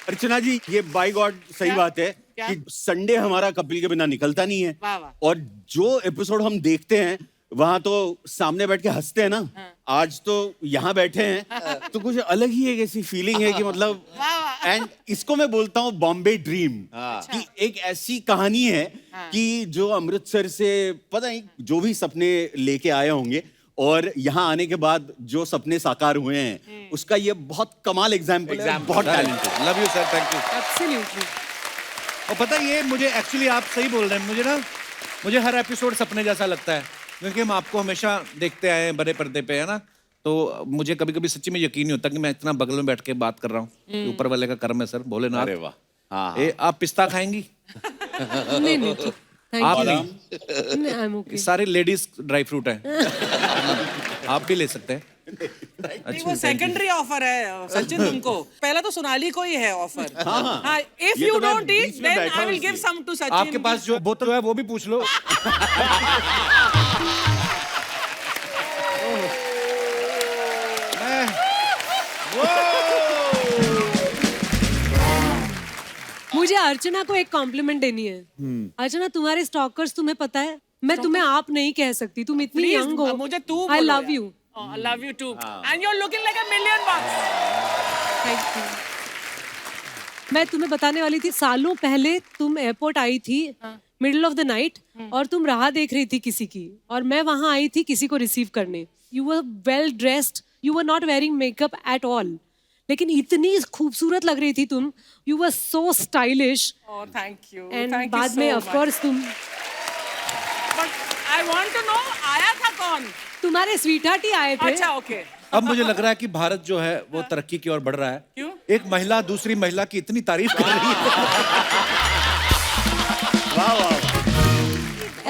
अर्चना जी, ये bye God सही बात है कि संडे हमारा कपिल के बिना निकलता नहीं है। वाह वाह। और जो एपिसोड हम देखते हैं वहां तो सामने बैठ के हंसते हैं ना। आज तो यहाँ बैठे हैं तो कुछ अलग ही एक ऐसी फीलिंग है कि मतलब एंड इसको मैं बोलता हूँ बॉम्बे ड्रीम कि एक ऐसी कहानी है कि जो अमृतसर से पता नहीं जो भी सपने लेके आए होंगे और यहाँ आने के बाद जो सपने साकार हुए हैं उसका ये बहुत कमाल एग्जाम्पल है। बहुत talented. Love you sir, thank you. Absolutely. और पता है ये मुझे एक्चुअली आप सही बोल रहे हैं, मुझे हर एपिसोड सपने जैसा लगता है क्योंकि हम आपको हमेशा देखते आए हैं बड़े पर्दे पे, है ना। तो मुझे कभी कभी सच्ची में यकीन नहीं होता कि मैं इतना बगल में बैठ के बात कर रहा हूँ। ऊपर वाले का कर्म है सर, भोलेनाथ। अरे वाह। हाँ, हाँ। आप पिस्ता खाएंगी? नहीं नहीं आप नहीं, आई एम ओके। सारे लेडीज ड्राई फ्रूट हैं। आप भी ले सकते हैं। नहीं, वो सेकेंडरी ऑफर है सचिन तुमको। पहला तो सोनाली को ही है ऑफर। हाँ, if you don't eat then I will give some to Sachin. आपके पास जो बोतल है वो भी पूछ लो। मुझे अर्चना को एक कॉम्प्लीमेंट देनी है। अर्चना, तुम्हारे स्टॉकर्स तुम्हें पता है, मैं तुम्हें आप नहीं कह सकती, तुम इतनी यंग हो। मुझे तू I love you. I love you too. And you're looking like $1,000,000. Thank you. मैं तुम्हें बताने वाली थी, सालों पहले तुम एयरपोर्ट आई थी मिडिल ऑफ द नाइट और तुम राह देख रही थी किसी की, और मैं वहां आई थी किसी को रिसीव करने। You were well dressed, you were not wearing makeup at all, लेकिन इतनी खूबसूरत लग रही थी तुम। You were so stylish. Oh, thank you. And Thank you बाद so में much. ऑफ कोर्स तुम, But I want to know, आया था कौन? तुम्हारे स्वीटहार्ट ही आए थे। अच्छा, ओके। अब मुझे लग रहा है कि भारत जो है वो तरक्की की ओर बढ़ रहा है। क्यों? एक महिला दूसरी महिला की इतनी तारीफ कर रही है।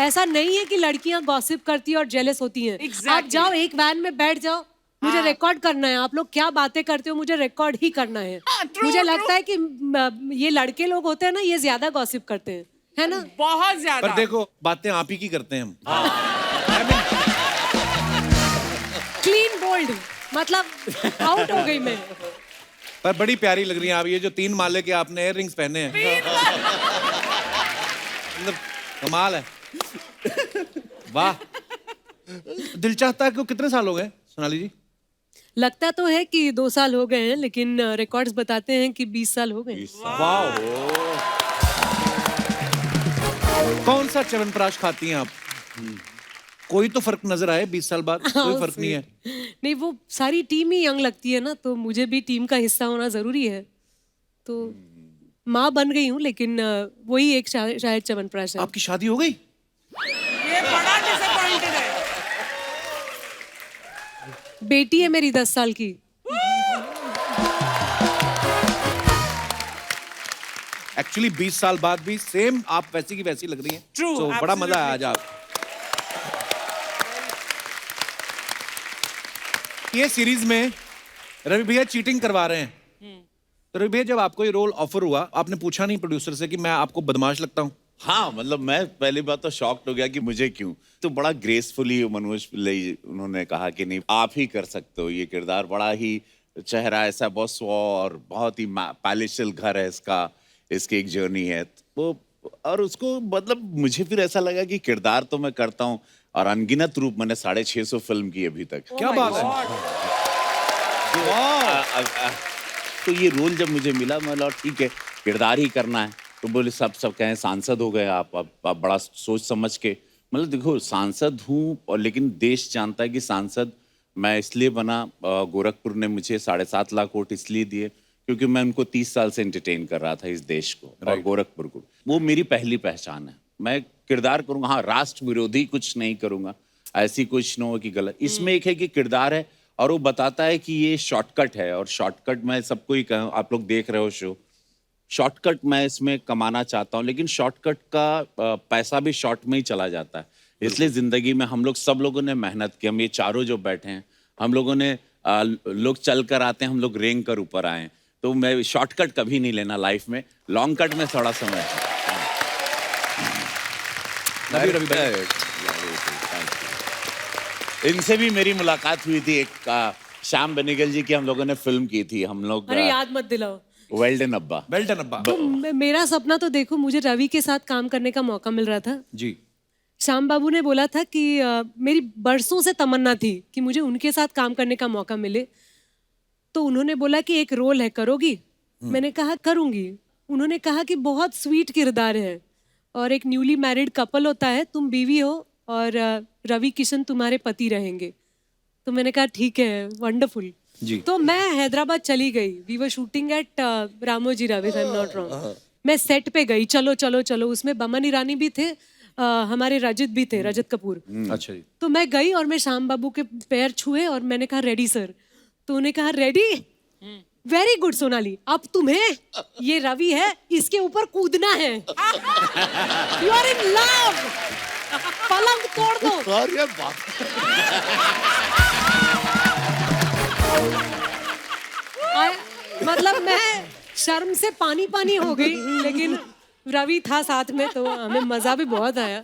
ऐसा नहीं है कि लड़कियां गॉसिप करती हैं और जेलस होती हैं। Exactly. आप जाओ एक वैन में बैठ जाओ, मुझे रिकॉर्ड करना है। आप लोग क्या बातें करते हो मुझे रिकॉर्ड ही करना है। मुझे लगता है कि ये लड़के लोग होते हैं ना, ये ज्यादा गॉसिप करते हैं, है ना। बहुत ज्यादा। पर देखो बातें आप ही की करते हैं हम। क्लीन बोल्ड, मतलब आउट हो गई मैं। पर बड़ी प्यारी लग रही हैं आप। ये जो 3 माले के आपने इयर रिंग्स पहने हैं, मतलब कमाल है। वाह। दिल चाहता है कि कितने साल हो गए सोनाली जी? लगता तो है कि 2 साल हो गए हैं, लेकिन रिकॉर्ड्स बताते हैं कि 20 साल हो गए। वाह। कौन सा च्यवनप्राश खाती हैं आप? कोई तो फर्क नजर आए 20 साल बाद? कोई फर्क नहीं है? नहीं, वो सारी टीम ही यंग लगती है ना, तो मुझे भी टीम का हिस्सा होना जरूरी है। तो माँ बन गई हूँ, लेकिन वही एक शायद च्यवनप्राश है। आपकी शादी हो गई? ये बड़ा डिसअपॉइंटेड है। बेटी है मेरी 10 साल की। एक्चुअली 20 साल बाद भी सेम आप वैसी की वैसी लग रही हैं। True, तो बड़ा मजा आया आज आप। ये सीरीज में रवि भैया चीटिंग करवा रहे हैं। तो रवि भैया, जब आपको ये रोल ऑफर हुआ, आपने पूछा नहीं प्रोड्यूसर से कि मैं आपको बदमाश लगता हूँ? हाँ, मतलब मैं पहली बात तो शॉक्ड हो गया कि मुझे क्यों। तो बड़ा ग्रेसफुली मनोज पिल्लई उन्होंने कहा कि नहीं, आप ही कर सकते हो ये किरदार। बड़ा ही चेहरा ऐसा बहुत स्व और बहुत ही पैलेशियल घर है इसका, इसकी एक जर्नी है वो। और उसको मतलब मुझे फिर ऐसा लगा कि किरदार तो मैं करता हूँ, और अनगिनत रूप मैंने 650 फिल्म की अभी तक। क्या बात है। तो ये रोल जब मुझे मिला, मैं बोला ठीक है किरदार ही करना है। तो बोले सब कहें सांसद हो गए आप, अब बड़ा सोच समझ के। मतलब देखो, सांसद हूँ और लेकिन देश जानता है कि सांसद मैं इसलिए बना। गोरखपुर ने मुझे 7.5 लाख वोट इसलिए दिए क्योंकि मैं उनको 30 साल से एंटरटेन कर रहा था इस देश को और गोरखपुर को। वो मेरी पहली पहचान है। मैं किरदार करूँगा, हाँ, राष्ट्र विरोधी कुछ नहीं करूँगा, ऐसी कुछ न हो कि गलत। इसमें एक है कि किरदार है और वो बताता है कि ये शॉर्टकट है, और शॉर्टकट मैं सबको ही कहूँ, आप लोग देख रहे हो शो, शॉर्टकट मैं इसमें कमाना चाहता हूँ, लेकिन शॉर्टकट का पैसा भी शॉर्ट में ही चला जाता है। इसलिए जिंदगी में हम लोग सब लोगों ने मेहनत की। हम ये चारों जो बैठे हैं, हम लोगों ने लोग चल कर आते हैं, हम लोग रेंग कर ऊपर आए हैं। तो मैं शॉर्टकट कभी नहीं लेना लाइफ में, लॉन्ग कट में थोड़ा समय है। इनसे भी मेरी मुलाकात हुई थी, एक श्याम बेनेगल जी की हम लोगों ने फिल्म की थी। हम लोग अरे याद मत दिलाओ। वेल डन अब्बा। वेल डन अब्बा। तो मेरा सपना तो देखो, मुझे रवि के साथ काम करने का मौका मिल रहा था। जी। श्याम बाबू ने बोला था कि मेरी बरसों से तमन्ना थी कि मुझे उनके साथ काम करने का मौका मिले। तो उन्होंने बोला कि एक रोल है, करोगी? मैंने कहा करूंगी। उन्होंने कहा कि बहुत स्वीट किरदार है और एक न्यूली मैरिड कपल होता है, तुम बीवी हो और रवि किशन तुम्हारे पति रहेंगे। तो मैंने कहा ठीक है, वंडरफुल। जी। तो मैं हैदराबाद चली गई। We were shooting at Ramoji Rao, if I am not wrong. मैं सेट पे गई, चलो चलो चलो। उसमें बमन ईरानी भी थे, हमारे रजत भी थे, रजत कपूर। अच्छा जी। तो मैं गई और मैं श्याम बाबू के पैर छुए और मैंने कहा रेडी सर। तो उन्होंने कहा रेडी, वेरी गुड सोनाली, अब तुम्हें ये रवि है, इसके ऊपर कूदना है। यू आर इन लव, पलंग तोड़ दो। अरे बाप मतलब मैं शर्म से पानी पानी हो गई, लेकिन रवि था साथ में तो हमें मजा भी बहुत आया।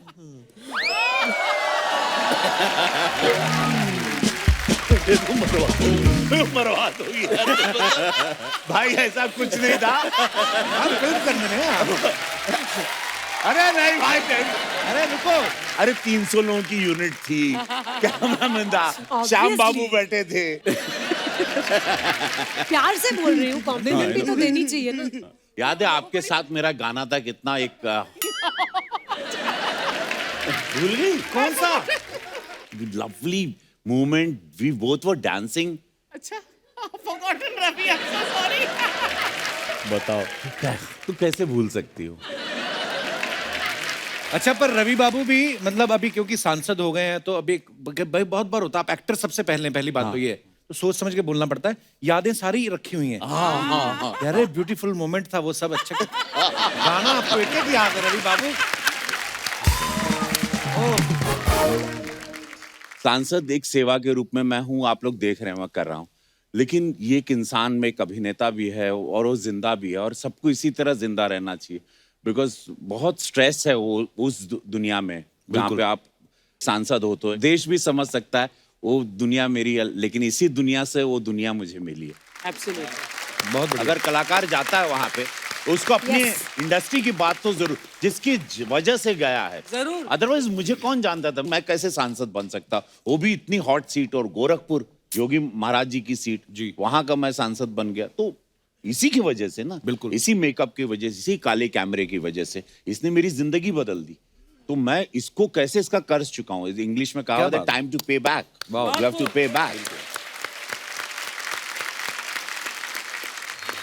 मरवा दो भाई, ऐसा कुछ नहीं था। हम फिल्म करने में हैं। अरे नहीं भाई, अरे रुको, अरे 300 लोगों की यूनिट थी, कैमरामैन था, श्याम बाबू बैठे थे। प्यार से बोल रही हूँ, कॉम्प्लीमेंट भी तो देनी चाहिए ना। याद है आपके साथ मेरा गाना था कितना, एक भूल गई कौन सा lovely moment, we both were dancing. अच्छा, forgotten Ravi, I'm so sorry. बताओ तू कैसे भूल सकती हो? अच्छा, पर रवि बाबू भी मतलब अभी क्योंकि सांसद हो गए हैं तो अभी भाई बहुत बार होता है, आप एक्टर सबसे पहली बात तो ये है, तो सोच समझ के बोलना पड़ता है। यादें सारी रखी हुई हैं। यार ब्यूटीफुल मोमेंट था वो सब। अच्छा गाना आपको एक एक याद है रवि बाबू? सांसद एक सेवा के रूप में मैं हूं, आप लोग देख रहे हैं मैं कर रहा हूं, लेकिन ये एक इंसान में एक अभिनेता भी है और वो जिंदा भी है, और सबको इसी तरह जिंदा रहना चाहिए। बिकॉज बहुत स्ट्रेस है वो उस दुनिया में जहाँ पे आप सांसद हो। तो देश भी समझ सकता है वो दुनिया मेरी है, लेकिन इसी दुनिया से वो दुनिया मुझे मिली है। Absolutely. बहुत अगर कलाकार जाता है वहां पे, उसको अपनी इंडस्ट्री की बात तो जरूर, जिसकी वजह से गया है, जरूर। अदरवाइज मुझे कौन जानता था, मैं कैसे सांसद बन सकता, वो भी इतनी हॉट सीट, और गोरखपुर योगी महाराज जी की सीट, जी, वहां का मैं सांसद बन गया। तो इसी की वजह से ना, बिल्कुल इसी मेकअप की वजह से, इसी काले कैमरे की वजह से इसने मेरी जिंदगी बदल दी। तो मैं इसको कैसे इसका कर्ज चुकाऊं? इंग्लिश में कहा था टाइम टू पे बैक, यू हैव टू पे बैक।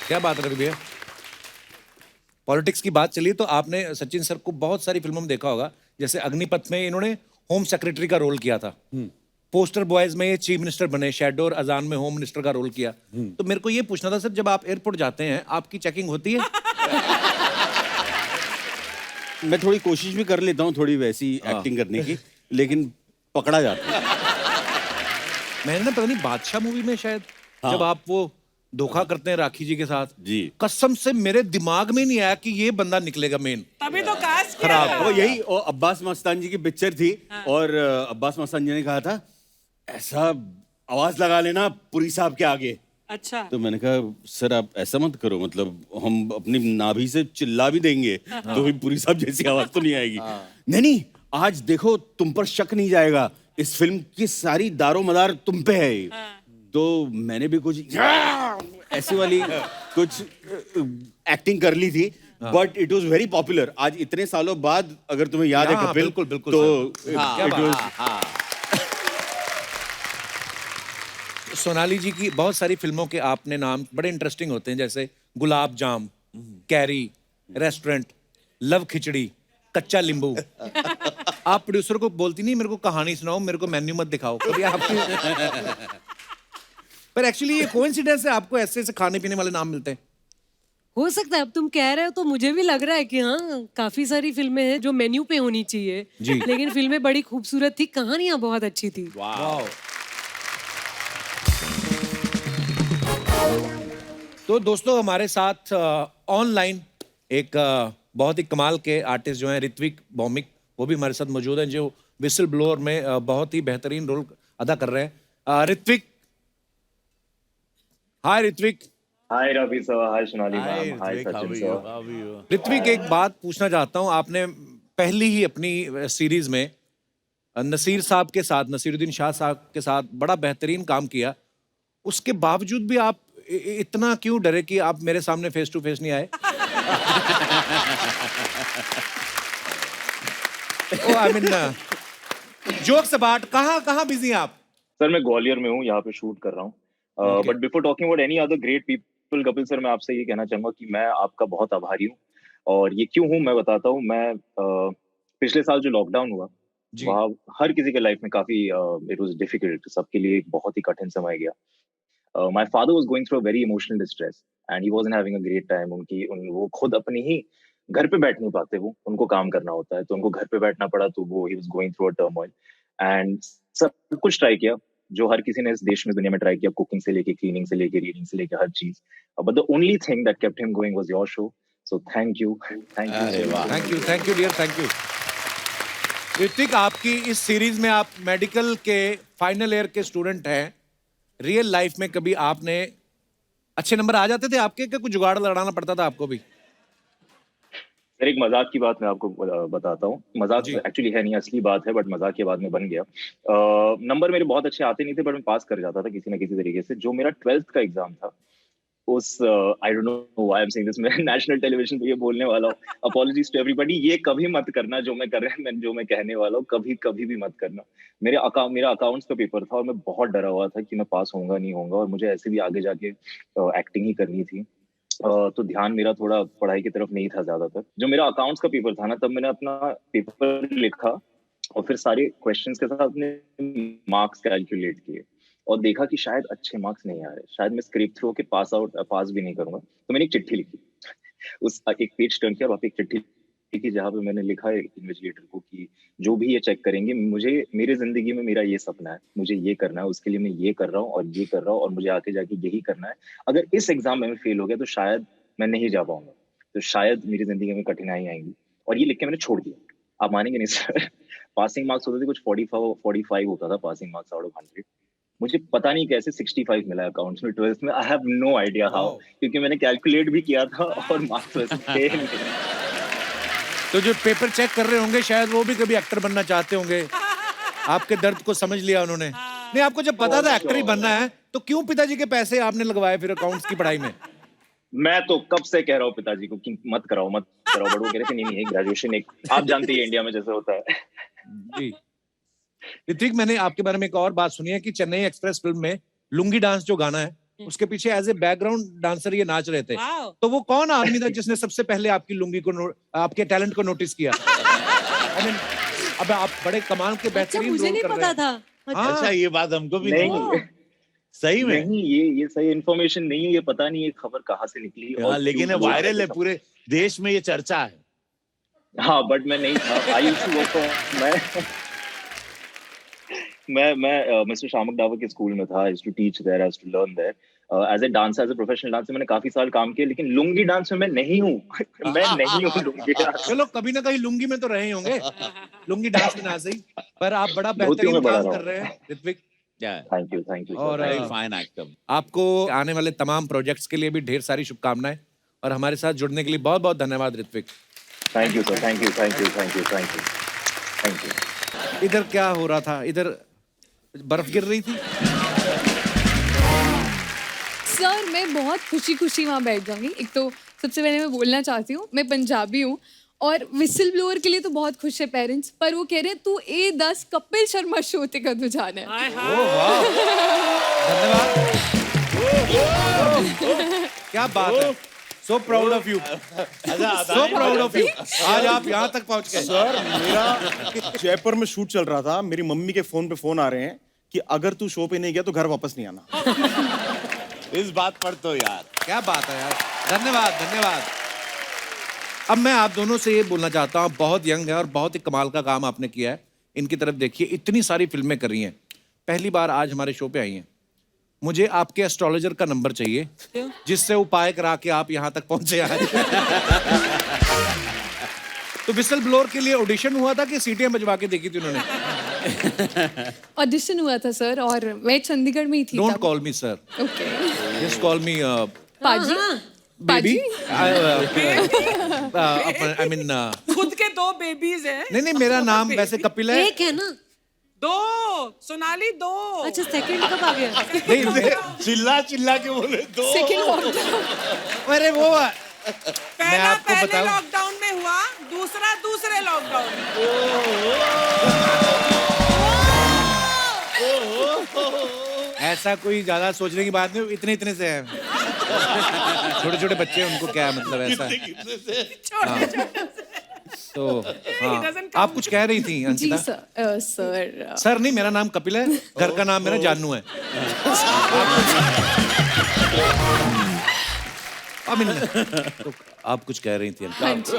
क्या बात है रवि भैया। पॉलिटिक्स की बात चली तो आपने सचिन सर को बहुत सारी फिल्मों में देखा होगा, जैसे अग्निपथ में इन्होंने होम सेक्रेटरी का रोल किया था, पोस्टर बॉयज में ये चीफ मिनिस्टर बने, शैडो और अजान में होम मिनिस्टर का रोल किया। तो मेरे को ये पूछना था सर, जब आप एयरपोर्ट जाते हैं आपकी चेकिंग होती है? मैं थोड़ी कोशिश भी कर लेता हूँ थोड़ी वैसी एक्टिंग करने की, लेकिन पकड़ा जाता है। मैंने ना पता नहीं बादशाह मूवी में शायद जब आप वो धोखा करते हैं राखी जी के साथ, जी, कसम से मेरे दिमाग में नहीं आया कि ये बंदा निकलेगा मेन। तभी तो कास्ट किया खराब। था। वो यही अब्बास मस्तान जी की पिक्चर थी, और अब्बास मस्तान जी ने कहा था ऐसा आवाज लगा लेना पुरी साहब के आगे। अच्छा, तो मैंने कहा सर आप ऐसा मत करो, मतलब हम अपनी नाभि से चिल्ला भी देंगे तो भी पुरी साहब जैसी आवाज तो नहीं आएगी। नहीं नहीं, आज देखो तुम पर शक नहीं जाएगा, इस फिल्म की सारी दारो मदार तुम पे है। तो मैंने भी कुछ ऐसी वाली कुछ एक्टिंग कर ली थी, but it was very popular. आज इतने सालों बाद अगर तुम्हें याद है कपिल, बिल्कुल बिल्कुल तो क्या it was- सोनाली जी की बहुत सारी फिल्मों के आपने नाम बड़े इंटरेस्टिंग होते हैं, जैसे गुलाब जाम, कैरी, रेस्टोरेंट, लव खिचड़ी, कच्चा लींबू। आप प्रोड्यूसर को बोलती नहीं मेरे को कहानी सुनाओ, मेरे को मेन्यू मत दिखाओ कभी आपकी। पर एक्चुअली ये कोइंसिडेंस है, आपको ऐसे ऐसे खाने पीने वाले नाम मिलते हैं। हो सकता है, अब तुम कह रहे हो तो मुझे भी लग रहा है कि हाँ, काफी सारी फिल्में हैं जो मेन्यू पे होनी चाहिए, लेकिन फिल्में बड़ी खूबसूरत थी, कहानियां बहुत अच्छी थी। वाह। तो दोस्तों हमारे साथ ऑनलाइन एक बहुत ही कमाल के आर्टिस्ट जो हैं ऋत्विक भौमिक, वो भी हमारे साथ मौजूद हैं, जो विसल ब्लोअर में बहुत ही बेहतरीन रोल अदा कर रहे हैं। Ritwik, hi Ritwik. Hi Ravi sir, hi Sonali Hi, ma'am, hi Ritwik, how Sachin are sir. you? How are you? Ritwik, एक बात पूछना चाहता हूँ। आपने पहली ही अपनी सीरीज में नसीर साहब के साथ, नसीरुद्दीन शाह साहब के साथ बड़ा बेहतरीन काम किया। उसके बावजूद भी आप इतना क्यों डरे कि आप मेरे सामने फेस टू फेस नहीं आए? ओ आई मीन जोक्स अबाउट, कहाँ बिजी हैं आप? सर मैं ग्वालियर में हूँ, यहाँ पे शूट कर रहा हूँ। But before talking about any other great people, Kapil sir, मैं आपसे ये कहना चाहूंगा कि मैं आपका बहुत आभारी हूँ। और ये क्यों हूँ मैं बताता हूँ। मैं पिछले साल जो लॉकडाउन हुआ, जी। वहाँ हर किसी के लाइफ में काफी इट वाज डिफिकल्ट, सबके लिए एक बहुत ही कठिन समय गया। My father was going through a very emotional distress and he wasn't having a great time. वो खुद अपनी ही घर पे बैठ नहीं पाते, वो उनको काम करना होता है, तो उनको घर पे बैठना पड़ा, तो वो he was going through a turmoil. And सब कुछ ट्राई किया जो हर किसी ने इस देश में, दुनिया में ट्राई किया, कुकिंग से लेके, क्लीनिंग से लेके, रीडिंग से लेके, हर चीज। But the only thing that kept him going was your show. So thank you अरे वाह। Thank you dear, thank you. Ritvik, आपकी इस सीरीज में आप मेडिकल के फाइनल ईयर के स्टूडेंट हैं। रियल लाइफ में कभी आपने अच्छे नंबर आ जाते थे आपके, क्या कुछ जुगाड़ लड़ाना पड़ता था आपको भी? सर एक मजाक की बात मैं आपको बताता हूँ। मजाक जी। एक्चुअली है नहीं, असली बात है, बट मजाक के बाद में बन गया। नंबर मेरे बहुत अच्छे आते नहीं थे, बट मैं पास कर जाता था किसी ना किसी तरीके से। जो मेरा 12th का एग्जाम था, उस I don't know why I am saying this, मैं नेशनल टेलीविजन पे ये बोलने वाला हूँ, अपॉलॉजीज टू एवरीबॉडी, ये कभी मत करना जो मैं कर रहा हूँ, जो मैं कहने वाला हूँ, कभी कभी भी मत करना। मेरा अकाउंट्स का पेपर था और मैं बहुत डरा हुआ था कि मैं पास होऊंगा नहीं होऊंगा, और मुझे ऐसे भी आगे जाके एक्टिंग ही करनी थी। तो ध्यान मेरा थोड़ा पढ़ाई की तरफ नहीं था ज्यादातर। जो मेरा अकाउंट्स का पेपर था ना, तब मैंने अपना पेपर लिखा और फिर सारे क्वेश्चंस के साथ अपने मार्क्स कैलकुलेट किए और देखा कि शायद अच्छे मार्क्स नहीं आ रहे, शायद मैं स्क्रीप थ्रू के पास भी नहीं करूंगा। तो मैंने एक चिट्ठी लिखी, उस एक पेज टर्न किया और वहाँ पे एक चिट्ठी लिखी जहाँ पे मैंने लिखा है इन्विजिलेटर को कि जो भी ये चेक करेंगे, मुझे मेरी जिंदगी में मेरा ये सपना है, मुझे ये करना है, उसके लिए मैं ये कर रहा हूँ और ये कर रहा हूँ और मुझे आगे जाके यही करना है। अगर इस एग्जाम में मैं फेल हो गया तो शायद मैं नहीं जा पाऊंगा, तो शायद मेरी जिंदगी में कठिनाई आएंगी। और ये लिख के मैंने छोड़ दिया। आप मानेंगे नहीं सर, पासिंग मार्क्स होते थे कुछ 45 होता था पासिंग मार्क्स आउट ऑफ 100। मुझे पता नहीं कैसे 65 मिला अकाउंट्स में 12th में। I have no idea how, क्योंकि मैंने कैलकुलेट भी किया था और मार्क्स वैसे थे नहीं। तो जो पेपर चेक कर रहे होंगे शायद वो भी कभी एक्टर बनना चाहते होंगे। आपके दर्द को समझ लिया उन्होंने। नहीं, आपको जब पता था एक्टर ही बनना है तो क्यों पिताजी के पैसे आपने लगवाए फिर अकाउंट्स की पढ़ाई में? मैं तो कब से कह रहा हूँ पिताजी को कि मत कराओ मत कराओ, बट वो कह रहे थे नहीं ग्रेजुएशन एक, आप जानते हैं इंडिया में जैसे होता है। जी ऋत्विक, मैंने आपके बारे में एक और बात सुनी है कि चेन्नई एक्सप्रेस फिल्म में लुंगी डांस जो गाना है उसके पीछे एज ए बैकग्राउंड डांसर ये नाच रहे थे। Wow. तो वो कौन आदमी था जिसने सबसे पहले आपकी लुंगी को आपके टैलेंट को नोटिस किया? I mean, अब आप बड़े कमाल के अच्छा, बेहतरीन मुझे रोल नहीं कर रहे पता हैं। था। हाँ। अच्छा, ये बात हमको भी नहीं नहीं। सही में? नहीं, ये सही इन्फॉर्मेशन नहीं है, ये पता नहीं ये खबर कहाँ से निकली हाँ, और लेकिन क्यों वायरल है, सब। पूरे देश में ये चर्चा है। हाँ बट मैं नहीं था। आई यूज्ड टू वर्क मैं मिस्टर शामक डावर के स्कूल में था। I used to teach there, I used to learn there as a dancer, as a professional dancer. मैंने काफी साल काम किया, लेकिन लुंगी डांस में मैं नहीं हूँ। मैं नहीं हूँ लुंगी डांस। चलो कभी ना कहीं लुंगी में तो रहे ही होंगे, लुंगी डांस में ना सही, पर आप बड़ा धोतियों बेहतरीन में बड़ा काम रहा कर रहे हैं ऋत्विक। थैंक यू और वेरी फाइन एक्टर। आपको आने वाले तमाम प्रोजेक्ट्स के लिए भी ढेर सारी शुभकामनाएं और हमारे साथ जुड़ने के लिए बहुत बहुत धन्यवाद Ritvik. Thank you sir, thank you. इधर क्या हो रहा था? इधर बर्फ गिर रही थी। सर मैं बहुत खुशी खुशी वहाँ बैठ जाऊंगी। एक तो सबसे पहले मैं बोलना चाहती हूँ, मैं पंजाबी हूँ और विसल ब्लोअर के लिए तो बहुत खुश है पेरेंट्स, पर वो कह रहे हैं तू A10 कपिल शर्मा शो ते कदों जाना है। हाय हाय। धन्यवाद। क्या बात है, so proud of you, so proud of you. आज आप यहाँ तक पहुँच गए। सर मेरा जयपुर में शूट चल रहा था, मेरी मम्मी के फोन पे फोन आ रहे हैं कि अगर तू शो पे नहीं गया तो घर वापस नहीं आना। इस बात पर तो यार क्या बात है यार, धन्यवाद धन्यवाद। अब मैं आप दोनों से ये बोलना चाहता हूँ, बहुत यंग है और बहुत ही कमाल का काम आपने किया है। इनकी तरफ देखिए, इतनी सारी फिल्में कर रही हैं, पहली बार आज हमारे शो पे आई हैं। मुझे आपके एस्ट्रोलॉजर का नंबर चाहिए जिससे उपाय करा के आप यहाँ तक पहुंचे आज। तो विसल ब्लोअर के लिए ऑडिशन हुआ था कि सीटियां बजवा के देखी थी उन्होंने? ऑडिशन हुआ था सर और मैं चंडीगढ़ में ही थी। Don't call me sir, okay. Just call मी पाजी पाजी आई मीन खुद के 2 बेबीज हैं। नहीं मेरा नाम वैसे कपिल है। एक है ना? 2 सोनाली 2। अच्छा सेकंड कब आ गया? नहीं चिल्ला चिल्ला के बोले तो सेकंड लॉकडाउन अरे वो पहला आपको पहले बताऊं? लॉकडाउन में हुआ, दूसरा दूसरे लॉकडाउन में। ऐसा कोई ज्यादा सोचने की बात नहीं, इतने इतने से है। छोटे छोटे बच्चे उनको क्या मतलब ऐसा है। तो हाँ आप कुछ कह रही थी जी अंकिता? सर सर नहीं, मेरा नाम कपिल है, घर का नाम मेरा जानू है। तो आप कुछ कह रही थी हाँ अंकिता?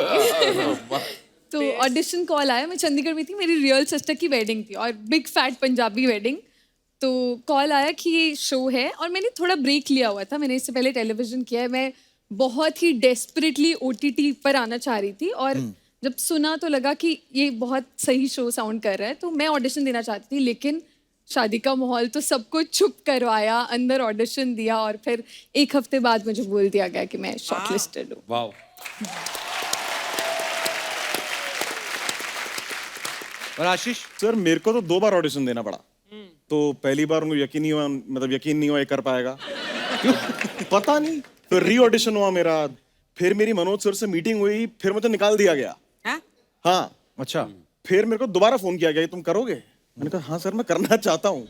जी तो ऑडिशन कॉल आया, मैं चंडीगढ़ में थी, मेरी रियल सिस्टर की वेडिंग थी और बिग फैट पंजाबी वेडिंग। तो कॉल आया कि ये शो है और मैंने थोड़ा ब्रेक लिया हुआ था, मैंने इससे पहले टेलीविजन किया है। मैं बहुत ही डेस्परेटली OTT पर आना चाह रही थी और जब सुना तो लगा कि ये बहुत सही शो साउंड कर रहा है, तो मैं ऑडिशन देना चाहती थी। लेकिन शादी का माहौल तो सबको चुप करवाया, अंदर ऑडिशन दिया और फिर 1 हफ्ते बाद मुझे बोल दिया गया कि मैं शॉर्टलिस्टेड हूँ। वाह। और आशीष? सर मेरे को तो 2 बार ऑडिशन देना पड़ा। तो पहली बार उनको यकीन नहीं हुआ, मतलब यकीन नहीं हुआ ये कर पाएगा। क्यों पता नहीं। तो री ऑडिशन हुआ मेरा, फिर मेरी मनोज सर से मीटिंग हुई, फिर मुझे निकाल दिया गया। हाँ अच्छा। फिर मेरे को दोबारा फोन किया गया, तुम करोगे? मैंने कहा हाँ सर मैं करना चाहता हूँ।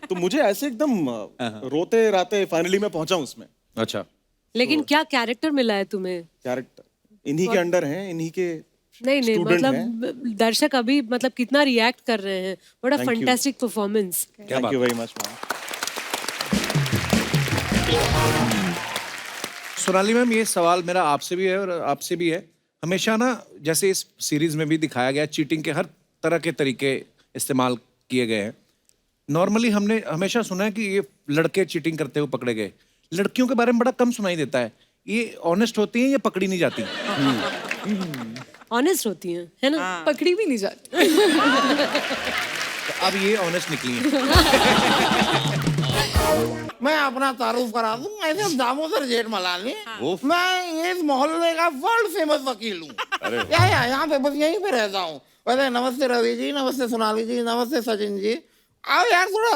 तो मुझे ऐसे एकदम रोते राते फाइनली मैं पहुंचा उसमें। अच्छा। लेकिन क्या कैरेक्टर मिला है तुम्हें? कैरेक्टर इन्हीं के अंडर हैं, इन्हीं के नहीं student मतलब हैं। दर्शक अभी मतलब कितना रिएक्ट कर रहे हैं। बड़ा Thank you. Fantastic performance. Thank you very much ma'am. Sonali ma'am, ये सवाल मेरा आपसे भी है और आपसे भी है। हमेशा ना जैसे इस सीरीज में भी दिखाया गया, चीटिंग के हर तरह के तरीके इस्तेमाल किए गए हैं। नॉर्मली हमने हमेशा सुना है कि ये लड़के चीटिंग करते हुए पकड़े गए, लड़कियों के बारे में बड़ा कम सुनाई देता है। ये ऑनेस्ट होती हैं या पकड़ी नहीं जाती? ऑनेस्ट होती हैं, है ना? पकड़ी भी नहीं जाती। तो अब ये ऑनेस्ट निकली है। मैं अपना तारुफ करा दूं, ऐसे दामोदर जेठमलानी, मैं इस मोहल्ले का वर्ल्ड फेमस वकील हूँ। यहाँ पे बस यहीं पे रहता हूँ। वैसे नमस्ते रवि जी, नमस्ते सोनाली जी, नमस्ते सचिन जी। आओ यार थोड़ा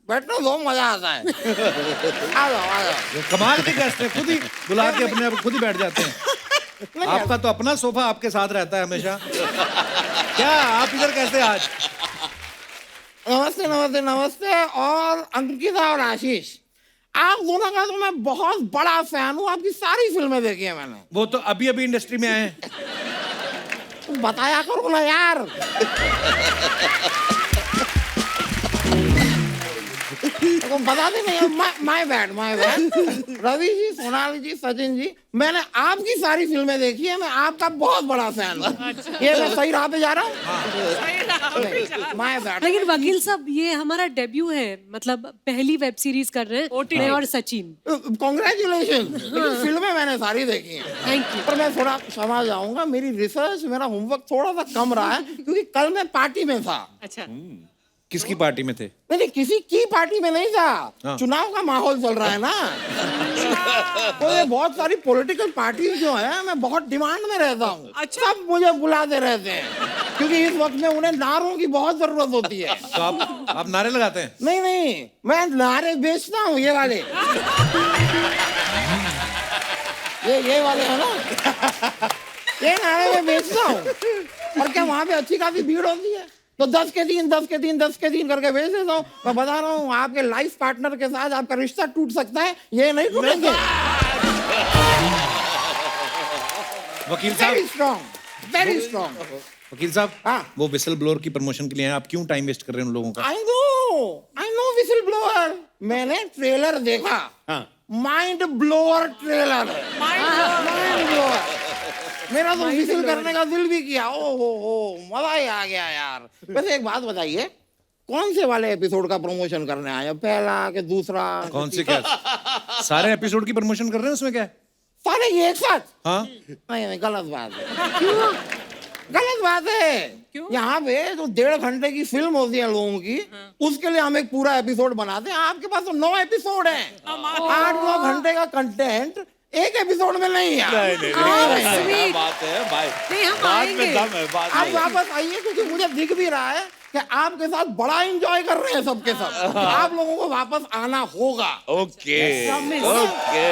बैठो, दो मजा आता है। आ जाओ। कमाल के गेस्ट हैं, खुद ही बुला के अपने आप खुद ही बैठ जाते हैं। आपका तो अपना सोफा आपके साथ रहता है हमेशा। क्या आप इधर कैसे आज? नमस्ते नमस्ते नमस्ते। और अंकिता और आशीष, आप दोनों का तो मैं बहुत बड़ा फैन हूँ, आपकी सारी फिल्में देखी है मैंने। वो तो अभी अभी इंडस्ट्री में आए हैं। तुम बताया करो ना यार। तो बताते नहीं। My bad. रवि जी, सोनाली जी, सचिन जी, मैंने आपकी सारी फिल्में देखी है, मैं आपका बहुत बड़ा फैन हूँ। ये मैं सही राह पे जा रहा हूँ? My bad. लेकिन वकील साहब, ये हमारा डेब्यू है, मतलब पहली वेब सीरीज कर रहे हैं मैं और सचिन। कॉन्ग्रेचुलेशन। फिल्में मैंने सारी देखी हैं। Thank you. पर मैं थोड़ा क्षमा चाहूंगा, मेरी रिसर्च, मेरा होमवर्क थोड़ा सा कम रहा है, क्योंकि कल मैं पार्टी में था। अच्छा। किसकी पार्टी में थे? नहीं, किसी की पार्टी में नहीं था। हाँ। चुनाव का माहौल चल रहा है ना। तो ये बहुत सारी पॉलिटिकल पार्टीज जो है, मैं बहुत डिमांड में रहता हूँ। अच्छा। सब मुझे बुलाते रहते हैं, क्योंकि इस वक्त में उन्हें नारों की बहुत जरूरत होती है। तो आप नारे लगाते हैं? नहीं, मैं नारे बेचता हूँ, ये वाले। ये वाले है ना, ये नारे में बेचता हूँ। और क्या वहाँ पे अच्छी खासी भीड़ होती है, तो 10 के 3 करके भेज देता हूँ। मैं बता रहा हूँ, आपके लाइफ पार्टनर के साथ आपका रिश्ता टूट सकता है, ये नहीं टूटेंगे। वकील साहब, वेरी स्ट्रॉन्ग। वकील साहब, हाँ। वो विसल ब्लोअर की प्रमोशन के लिए हैं, आप क्यों टाइम वेस्ट कर रहे हैं उन लोगों का? I know whistle blower. मैंने ट्रेलर देखा, mind blower trailer. Mind blower. मेरा तो विसल करने का दिल भी किया। ओ मजा ही आ गया यार। वैसे एक बात बताइए, कौन से वाले एपिसोड का प्रमोशन करने आए? पहला कि दूसरा? कौन से क्या? सारे एपिसोड की प्रमोशन कर रहे हैं, उसमें क्या है? सारे ये एक साथ? हाँ। नहीं, गलत बात है। क्यों? गलत बात है। यहाँ पे जो 1.5 घंटे की फिल्म होती है लोगों की, उसके लिए हम एक पूरा एपिसोड बनाते हैं। आपके पास तो 9 एपिसोड हैं, 8-9 घंटे का कंटेंट एक एपिसोड में नहीं है। क्या बात है भाई, नहीं, हम बात आएंगे। में दम है, बात आप में। वापस आइए, क्योंकि मुझे दिख भी रहा है कि आपके साथ बड़ा एंजॉय कर रहे हैं सबके सब। आप लोगों को वापस आना होगा। Okay Promise. ओके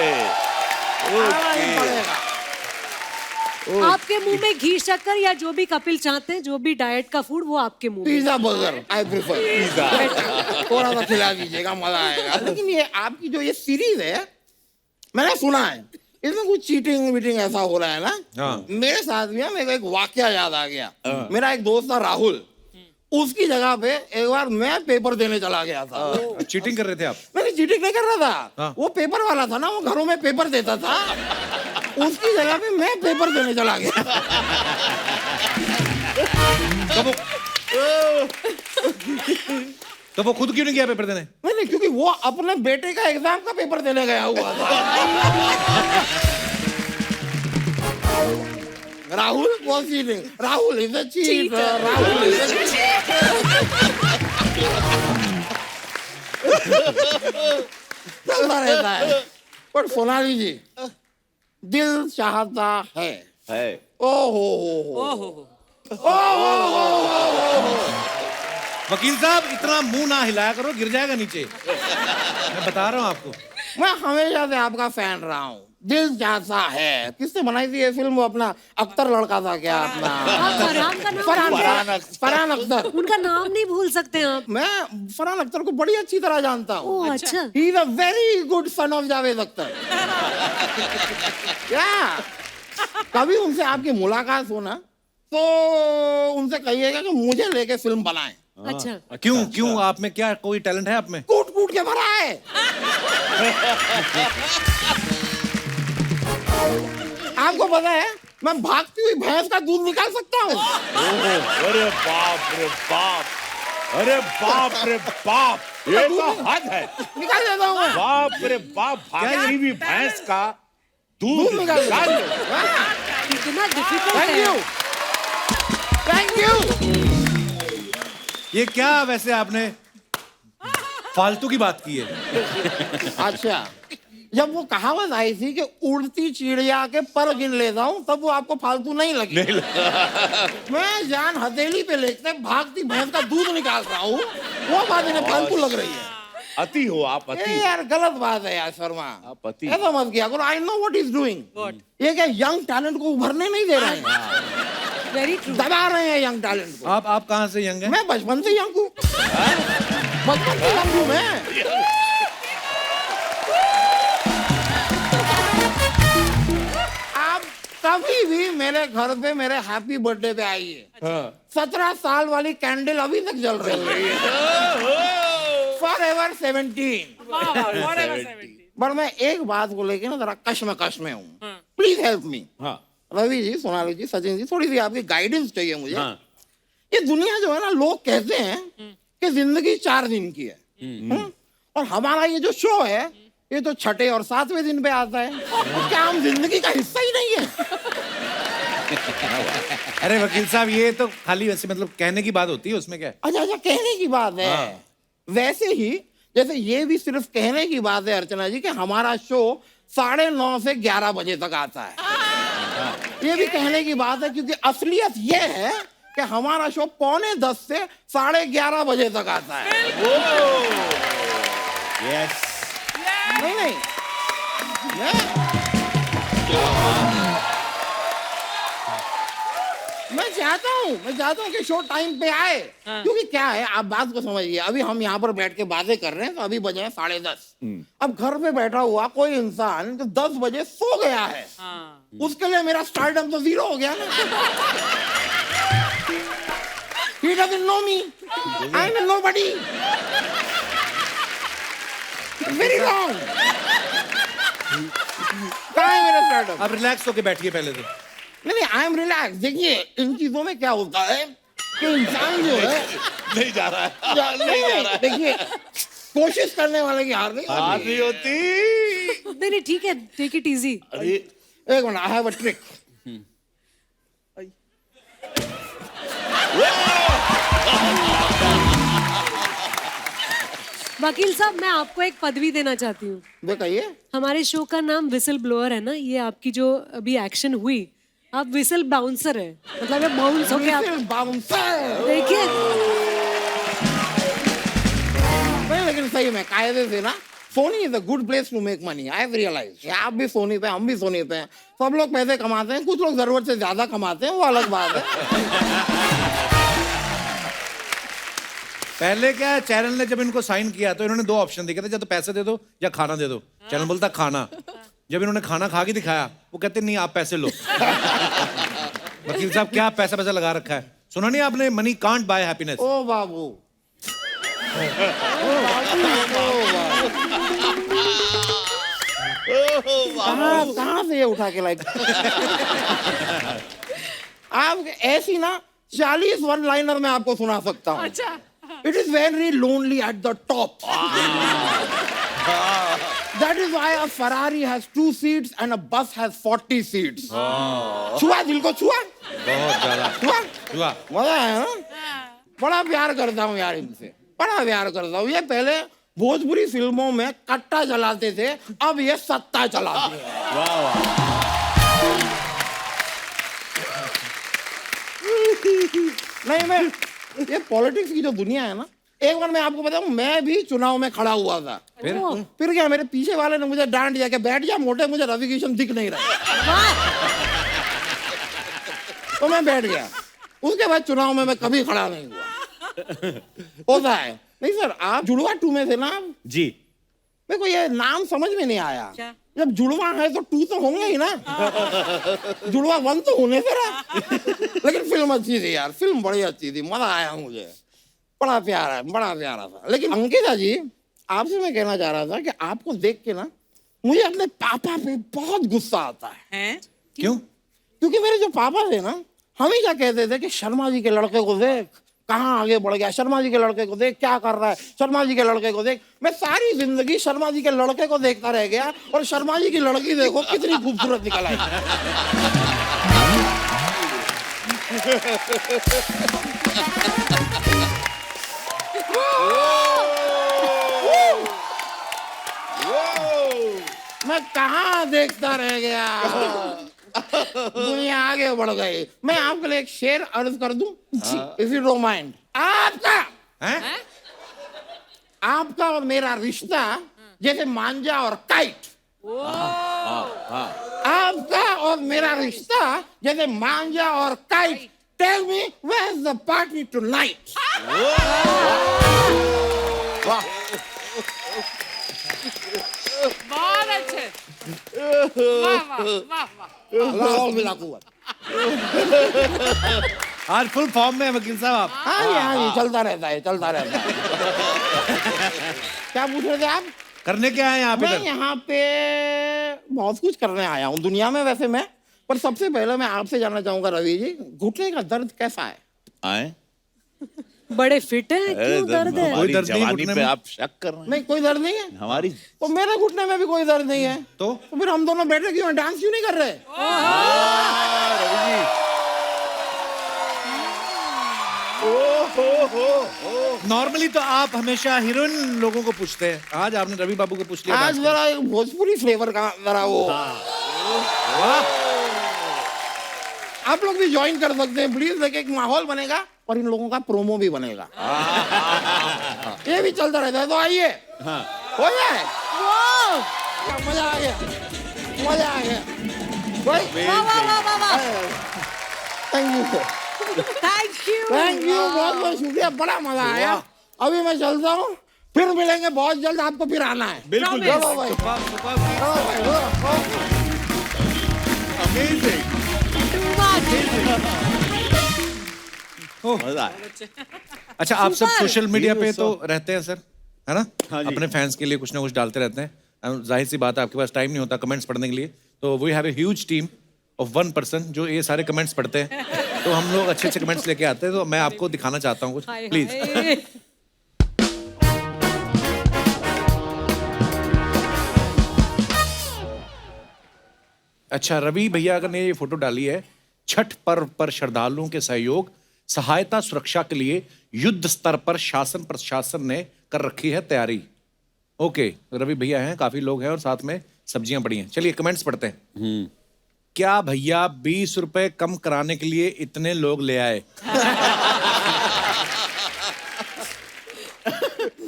आना ही पड़ेगा। आपके मुंह में घी शक्कर या जो भी कपिल चाहते हैं, जो भी डाइट का फूड, वो आपके मुंह में। Pizza burger I prefer. थोड़ा सा खिला दीजिएगा, मजा आएगा। लेकिन ये आपकी जो ये सीरीज है, मैंने सुना है इसमें कुछ चीटिंग वीटिंग ऐसा हो रहा है ना। हाँ। मेरे साथ भी है, मेरे को एक वाकया याद आ गया। मेरा एक दोस्त था राहुल, उसकी जगह पे एक बार मैं पेपर देने चला गया था। चीटिंग कर रहे थे आप? मैंने चीटिंग नहीं कर रहा था। हाँ। वो पेपर वाला था ना, वो घरों में पेपर देता था। उसकी जगह पे मैं पेपर देने चला गया। तो वो खुद क्यों नहीं गया पेपर देने? नहीं, क्योंकि वो अपने बेटे का एग्जाम का पेपर देने गया हुआ था। Rahul was cheating. Rahul is a cheater. Rahul is a चलता रहता है। पर सोनाली जी, दिल चाहता है। ओ हो। वकील साहब, इतना मुंह ना हिलाया करो, गिर जाएगा नीचे। मैं बता रहा हूँ आपको। मैं हमेशा से आपका फैन रहा हूँ। दिल चाहता है किसने बनाई थी ये फिल्म? वो अपना अख्तर लड़का था क्या अपना? फरहान का नाम, फरहान अख्तर। उनका नाम नहीं भूल सकते आप। मैं फरहान अख्तर को बड़ी अच्छी तरह जानता हूँ। ओह, अच्छा। He is a very good son of Javed Akhtar. क्या कभी उनसे आपकी मुलाकात हो ना, तो उनसे कहिएगा कि मुझे लेके फिल्म बनाएं। अच्छा, क्यों आप में क्या कोई टैलेंट है आप में? कूट कूट के भरा है। आपको पता है मैं भागती हुई भैंस का दूध निकाल सकता हूँ। अरे बाप रे बाप, अरे बाप रे बाप, ये तो हद है। निकाल देता हूँ मैं। बाप रे बाप, भागती हुई भैंस का दूध निकाल निकाल दो। लो। कितना डिफिकल्ट थैंक है। You, thank you. ये क्या वैसे आपने फालतू की बात की है? अच्छा, जब वो कहावत आई थी कि उड़ती चिड़िया के पर गिन लेता हूँ, तब वो आपको फालतू नहीं लगी? मैं जान हथेली पे लेके भागती भैंस का दूध निकाल रहा हूँ, वो बात इन्हें फालतू लग रही है। अति हो आप, अति। यार गलत बात है यार शर्मा, आप अति। ऐसा मत किया करो। I know what is doing. ये क्या यंग टैलेंट को उभरने नहीं दे रहे हैं, वेरी ट्रू। दबा रहे हैं यंग टैलेंट को। आप कहाँ से यंग हैं? मैं बचपन से यंग हूँ, बचपन से यंग हूँ मैं। आप कभी भी मेरे घर पे मेरे हैप्पी बर्थडे पे आइए, 17 साल वाली कैंडल अभी तक जल रही है। फॉरएवर 17। पर मैं एक बात को लेके ना जरा कश्मकश में हूँ। Please help me. Ravi ji, Sonali ji, Sachin ji, थोड़ी सी आपकी गाइडेंस चाहिए मुझे। ये दुनिया जो है ना, लोग कहते हैं कि जिंदगी 4 दिन की है, और हमारा ये जो शो है ये तो 6ठे और 7वें दिन पे आता है। तो क्या हम जिंदगी का हिस्सा ही नहीं है? अरे वकील साहब, ये तो खाली वैसे मतलब कहने की बात होती है, उसमें क्या है? अच्छा, कहने की बात है। वैसे ही जैसे ये भी सिर्फ कहने की बात है अर्चना जी कि हमारा शो 9:30 से 11 बजे तक आता है। ये भी कहने की बात है, क्योंकि असलियत ये है कि हमारा शो 9:45 से 11:30 बजे तक आता है। यस। नहीं, मैं चाहता हूँ कि शो टाइम पे आए। क्योंकि क्या है, आप बात को समझिए। अभी हम यहाँ पर बैठ के बातें कर रहे हैं, तो अभी बजे हैं 10:30। अब घर पे बैठा हुआ कोई इंसान जो 10 बजे सो गया है, उसके लिए मेरा स्टारडम तो 0 हो गया ना। He doesn't know me. I'm a nobody. Very wrong. कहाँ है मेरा स्टारडम? आप रिलैक्स होके बैठिए पहले तो। नहीं, आई एम रिलैक्स। देखिए, इन चीजों में क्या होता है कि इंसान जो है नहीं जा रहा है, नहीं जा रहा है। देखिए, कोशिश करने वाले की हार नहीं होती। नहीं, ठीक है, टेक इट इजी। एक minute, I have a trick. वकील साहब, मैं आपको एक पदवी देना चाहती हूँ। बताइए। हमारे शो का नाम विसल ब्लोअर है ना, ये आपकी जो अभी एक्शन हुई, आप विसल बाउंसर है, मतलब ये बाउंस हो गया। बाउंसर। देखिए, नहीं लेकिन सही में कायदे से ना, Sony is a good place to make money. I have realised. आप भी सोनी पे, हम भी सोनी पे हैं, सब लोग पैसे कमाते हैं, कुछ लोग जरूरत से ज्यादा कमाते हैं, वो अलग बात है। पहले क्या है, चैनल ने जब इनको साइन किया तो इन्होंने 2 ऑप्शन दिए थे, या तो पैसे दे दो या खाना दे दो। चैनल बोलता खाना। जब इन्होंने खाना खा के दिखाया, वो कहते नहीं आप पैसे लो। वकील साहब, क्या पैसा पैसा लगा रखा है? सुना नहीं आपने, मनी कांट बाय हैप्पीनेस। ओ बाबू, कहाँ से ये उठा के लाई? आप ऐसी ना 40 वन लाइनर में आपको सुना सकता हूँ। अच्छा। It is very lonely at the top. That is why a Ferrari has 2 seats and a bus has 40 seats. छुआ दिल को, छुआ बहुत ज्यादा छुआ, मजा है ना? बड़ा प्यार करता हूँ यार इनसे, बड़ा प्यार करता हूँ। ये पहले भोजपुरी फिल्मों में कट्टा चलाते थे, अब ये सत्ता चलाते हैं। वाह वाह। नहीं, मैं ये पॉलिटिक्स की जो दुनिया है ना, एक बार मैं आपको बताऊं, मैं भी चुनाव में खड़ा हुआ था। फिर क्या, मेरे पीछे वाले ने मुझे डांट दिया कि बैठ जा मोटे, मुझे रवि किशन दिख नहीं रहा। तो मैं बैठ गया। उसके बाद चुनाव में मैं कभी खड़ा नहीं हुआ। होता है। नहीं सर, आप जुड़वा 2 में थे ना? जी। मेरे को ये नाम समझ में नहीं आया। क्या? जब जुड़वा है तो 2 तो होंगे ही ना। जुड़वा 1 तो होने से रहा। लेकिन फिल्म अच्छी थी यार, फिल्म बड़ी अच्छी थी, मजा आया मुझे, बड़ा प्यारा, बड़ा प्यारा था। लेकिन अंकिता जी, आपसे मैं कहना चाह रहा था कि आपको देख के ना मुझे अपने पापा पे बहुत गुस्सा आता है। क्यों? क्योंकि मेरे जो पापा थे ना, हमेशा कहते थे कि शर्मा जी के लड़के को देख कहाँ आगे बढ़ गया, शर्मा जी के लड़के को देख क्या कर रहा है, शर्मा जी के लड़के को देख। मैं सारी जिंदगी शर्मा जी के लड़के को देखता रह गया, और शर्मा जी की लड़की देखो कितनी खूबसूरत निकल आई। मैं कहाँ देखता रह गया, दुनिया आगे बढ़ गई। मैं आपके लिए एक शेर अर्ज कर दूं, इफ यू डोंट माइंड। आपका और मेरा रिश्ता जैसे मांझा और काइट। आपका और मेरा रिश्ता जैसे मांझा और kite. Tell me where is the party tonight. बहुत अच्छे। वाह वाह वाह वाह। आज फुल फॉर्म में है वकील साहब आप। हाँ जी, चलता रहता है, चलता रहता है। क्या पूछ रहे थे आप? करने क्या है यहाँ पे? मैं यहाँ पे बहुत कुछ करने आया हूँ दुनिया में वैसे मैं, पर सबसे पहले मैं आपसे जानना चाहूंगा रवि जी, घुटने का दर्द कैसा है? आए? बड़े फिट है, क्यों दर्द है? हमारी दर्द नहीं जवानी घुटने पे में? आप शक कर रहे हैं? नहीं, कोई दर्द नहीं है। हमारी तो मेरे घुटने में भी कोई दर्द नहीं है, तो फिर हम दोनों बैठे क्यों हैं? डांस क्यों नहीं कर रहे? नॉर्मली तो आप हमेशा हीरोइन लोगों को पूछते हैं, आज आपने रवि बाबू को पूछ लिया। आज जरा एक भोजपुरी फ्लेवर का जरा वो। आप लोग भी ज्वाइन कर सकते हैं प्लीज, देखिए एक माहौल बनेगा और इन लोगों का प्रोमो भी बनेगा। ये भी चलता रहता है, तो आइए हो जाए। मजा आ गया, मजा आ गया। Thank you, thank you, thank you, बहुत बहुत शुक्रिया, बड़ा मजा आया। अभी मैं चलता हूँ, फिर मिलेंगे बहुत जल्द, आपको फिर आना है। बिल्कुल। चलो भाई, चलो भाई। अमेजिंग। मजा है। अच्छा, आप सब सोशल मीडिया पे तो रहते हैं सर, है ना? हाँ जी। अपने फैंस के लिए कुछ ना कुछ डालते रहते हैं। जाहिर सी बात है, आपके पास टाइम नहीं होता कमेंट्स पढ़ने के लिए, तो we have a huge team of 1 person जो ये सारे कमेंट्स पढ़ते हैं। तो हम लोग अच्छे अच्छे कमेंट्स लेके आते हैं, तो मैं आपको दिखाना चाहता हूँ कुछ, प्लीज। अच्छा, रवि भैया अगर ने ये फोटो डाली है, छठ पर्व पर श्रद्धालुओं के सहयोग सहायता सुरक्षा के लिए युद्ध स्तर पर शासन प्रशासन ने कर रखी है तैयारी। ओके, रवि भैया हैं, काफी लोग हैं और साथ में सब्जियां पड़ी हैं। चलिए कमेंट्स पढ़ते हैं। क्या भैया 20 रुपए कम कराने के लिए इतने लोग ले आए?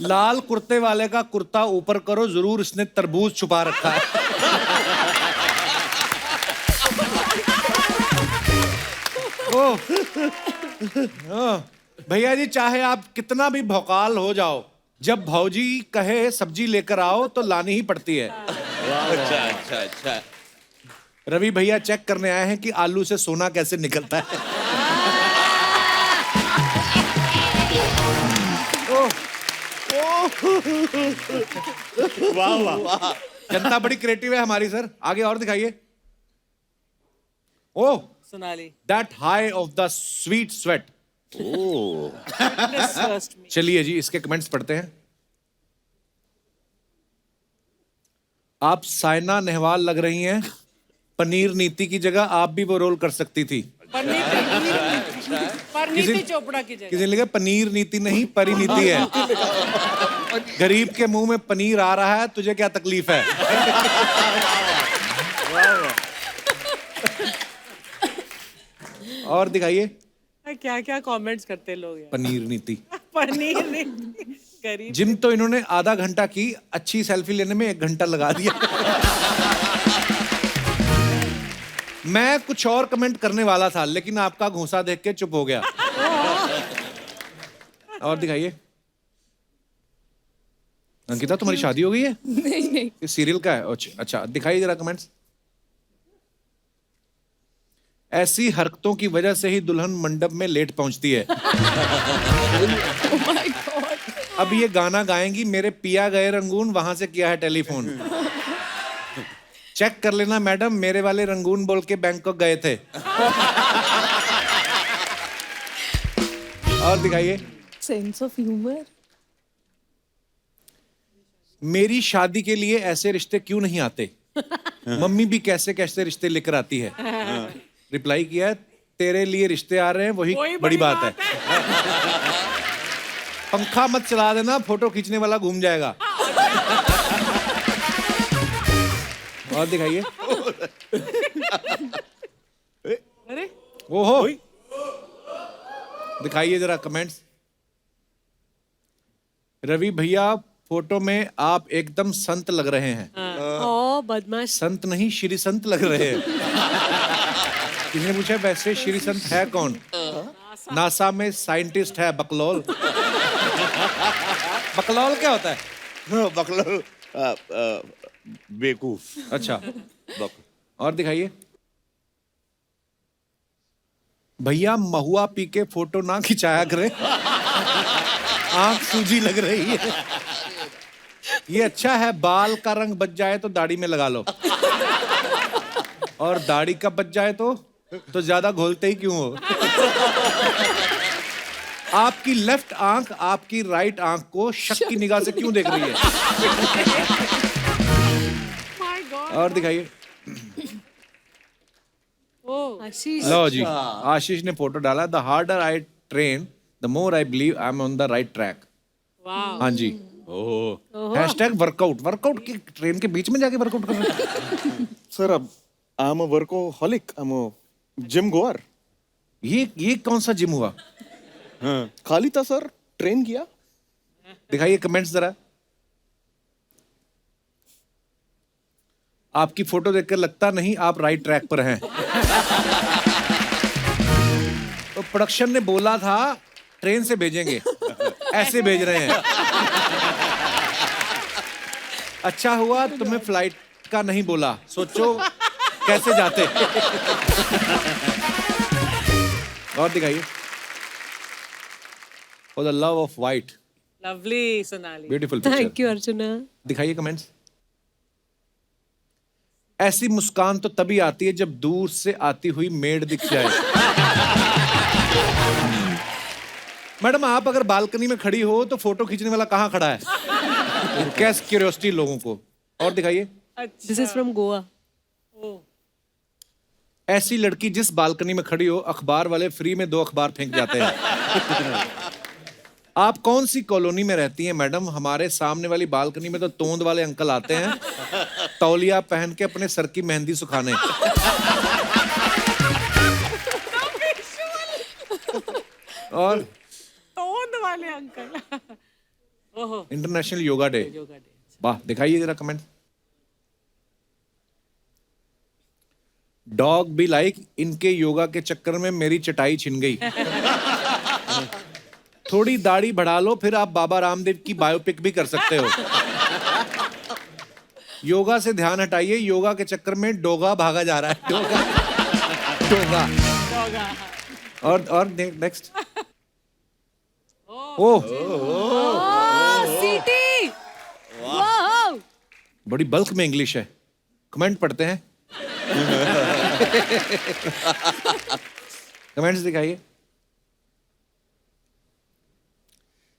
लाल कुर्ते वाले का कुर्ता ऊपर करो, जरूर इसने तरबूज छुपा रखा है। ओह, भैया जी चाहे आप कितना भी भौकाल हो जाओ, जब भौजी कहे सब्जी लेकर आओ तो लानी ही पड़ती है। अच्छा अच्छा अच्छा। रवि भैया चेक करने आए हैं कि आलू से सोना कैसे निकलता है। वाह वाह, जनता बड़ी क्रिएटिव है हमारी सर। आगे और दिखाइए। Oh, Sonali that high of the sweet sweat. चलिए जी इसके कमेंट्स पढ़ते हैं। आप साइना नेहवाल लग रही हैं, पनीर नीति की जगह आप भी वो रोल कर सकती थी। नीति चोपड़ा की जगह। किसी ने लिखा पनीर नीति नहीं परिनीति है। गरीब के मुंह में पनीर आ रहा है, तुझे क्या तकलीफ है? और दिखाइए। क्या क्या कमेंट्स करते लोग यार। पनीर नीति। पनीर नीति गरीब। जिम तो इन्होंने आधा घंटा की, अच्छी सेल्फी लेने में 1 घंटा लगा दिया। मैं कुछ और कमेंट करने वाला था लेकिन आपका घूंसा देख के चुप हो गया। और दिखाइए। अंकिता तुम्हारी शादी हो गई है? नहीं नहीं। ये सीरियल का है? अच्छा दिखाइए जरा कमेंट्स। ऐसी हरकतों की वजह से ही दुल्हन मंडप में लेट पहुंचती है। Oh my God. अब ये गाना गाएंगी, मेरे पिया गए रंगून, वहां से किया है टेलीफोन। चेक कर लेना मैडम, मेरे वाले रंगून बोल के बैंकॉक गए थे। और दिखाइए। Sense of humour. मेरी शादी के लिए ऐसे रिश्ते क्यों नहीं आते? मम्मी भी कैसे कैसे रिश्ते लेकर आती है। रिप्लाई किया है, तेरे लिए रिश्ते आ रहे हैं वही बड़ी बात है। पंखा मत चला देना, फोटो खींचने वाला घूम जाएगा। और दिखाइए। अरे ओहो, दिखाइए जरा कमेंट्स। रवि भैया फोटो में आप एकदम संत लग रहे हैं। ओ बदमाश। संत नहीं, श्री संत लग रहे हैं। किसी ने पूछा वैसे श्री संत है कौन? नासा में साइंटिस्ट है बकलोल। बकलोल क्या होता है? बकलोल बेवकूफ। अच्छा, और दिखाइए। भैया महुआ पी के फोटो ना खिंचाया करे, आंख सूजी लग रही है। ये अच्छा है, बाल का रंग बच जाए तो दाढ़ी में लगा लो, और दाढ़ी का बच जाए तो ज्यादा घोलते ही क्यों हो। आपकी लेफ्ट आंख आपकी राइट आंख को शक की निगाह से क्यों देख रही है? और दिखाइए। आशीष। लो जी, आशीष ने फोटो डाला। The harder I train the more I believe I am on the right track. हाँ जी। Hashtag workout. वर्कआउट की ट्रेन के बीच में जाके वर्कआउट कर रहे हैं। सर अब I am a workaholic, I am a gym गोअर। ये कौन सा जिम हुआ? हाँ, खाली था सर, ट्रेन किया। दिखाइए कमेंट्स जरा। आपकी फोटो देखकर लगता नहीं आप राइट ट्रैक पर हैं। तो प्रोडक्शन ने बोला था ट्रेन से भेजेंगे, ऐसे भेज रहे हैं। अच्छा हुआ तुम्हें फ्लाइट का नहीं बोला, सोचो कैसे जाते। और दिखाइए। For the love of white. Lovely Sonali. Beautiful picture. Thank you Archana. दिखाइए कमेंट्स। ऐसी मुस्कान तो तभी आती है जब दूर से आती हुई मेड दिख जाए। मैडम आप अगर बालकनी में खड़ी हो तो फोटो खींचने वाला कहाँ खड़ा है? कैसे क्यूरियोसिटी लोगों को। और दिखाइए। This is from Goa. ऐसी लड़की जिस बालकनी में खड़ी हो, अखबार वाले फ्री में 2 अखबार फेंक जाते हैं। आप कौन सी कॉलोनी में रहती हैं मैडम? हमारे सामने वाली बालकनी में तो तोंद वाले अंकल आते हैं तौलिया पहन के अपने सर की मेहंदी सुखाने। और तोंद वाले अंकल। ओहो, इंटरनेशनल योगा डे। वाह, दिखाइए जरा कमेंट। डॉग भी लाइक, इनके योगा के चक्कर में मेरी चटाई छिन गई। थोड़ी दाढ़ी बढ़ा लो, फिर आप बाबा रामदेव की बायोपिक भी कर सकते हो। योगा से ध्यान हटाइए, योगा के चक्कर में डोगा भागा जा रहा है। डोगा। और नेक्स्ट। ओह, सीटी। वाह, बड़ी बल्क में इंग्लिश है। कमेंट पढ़ते हैं। कमेंट्स दिखाइए।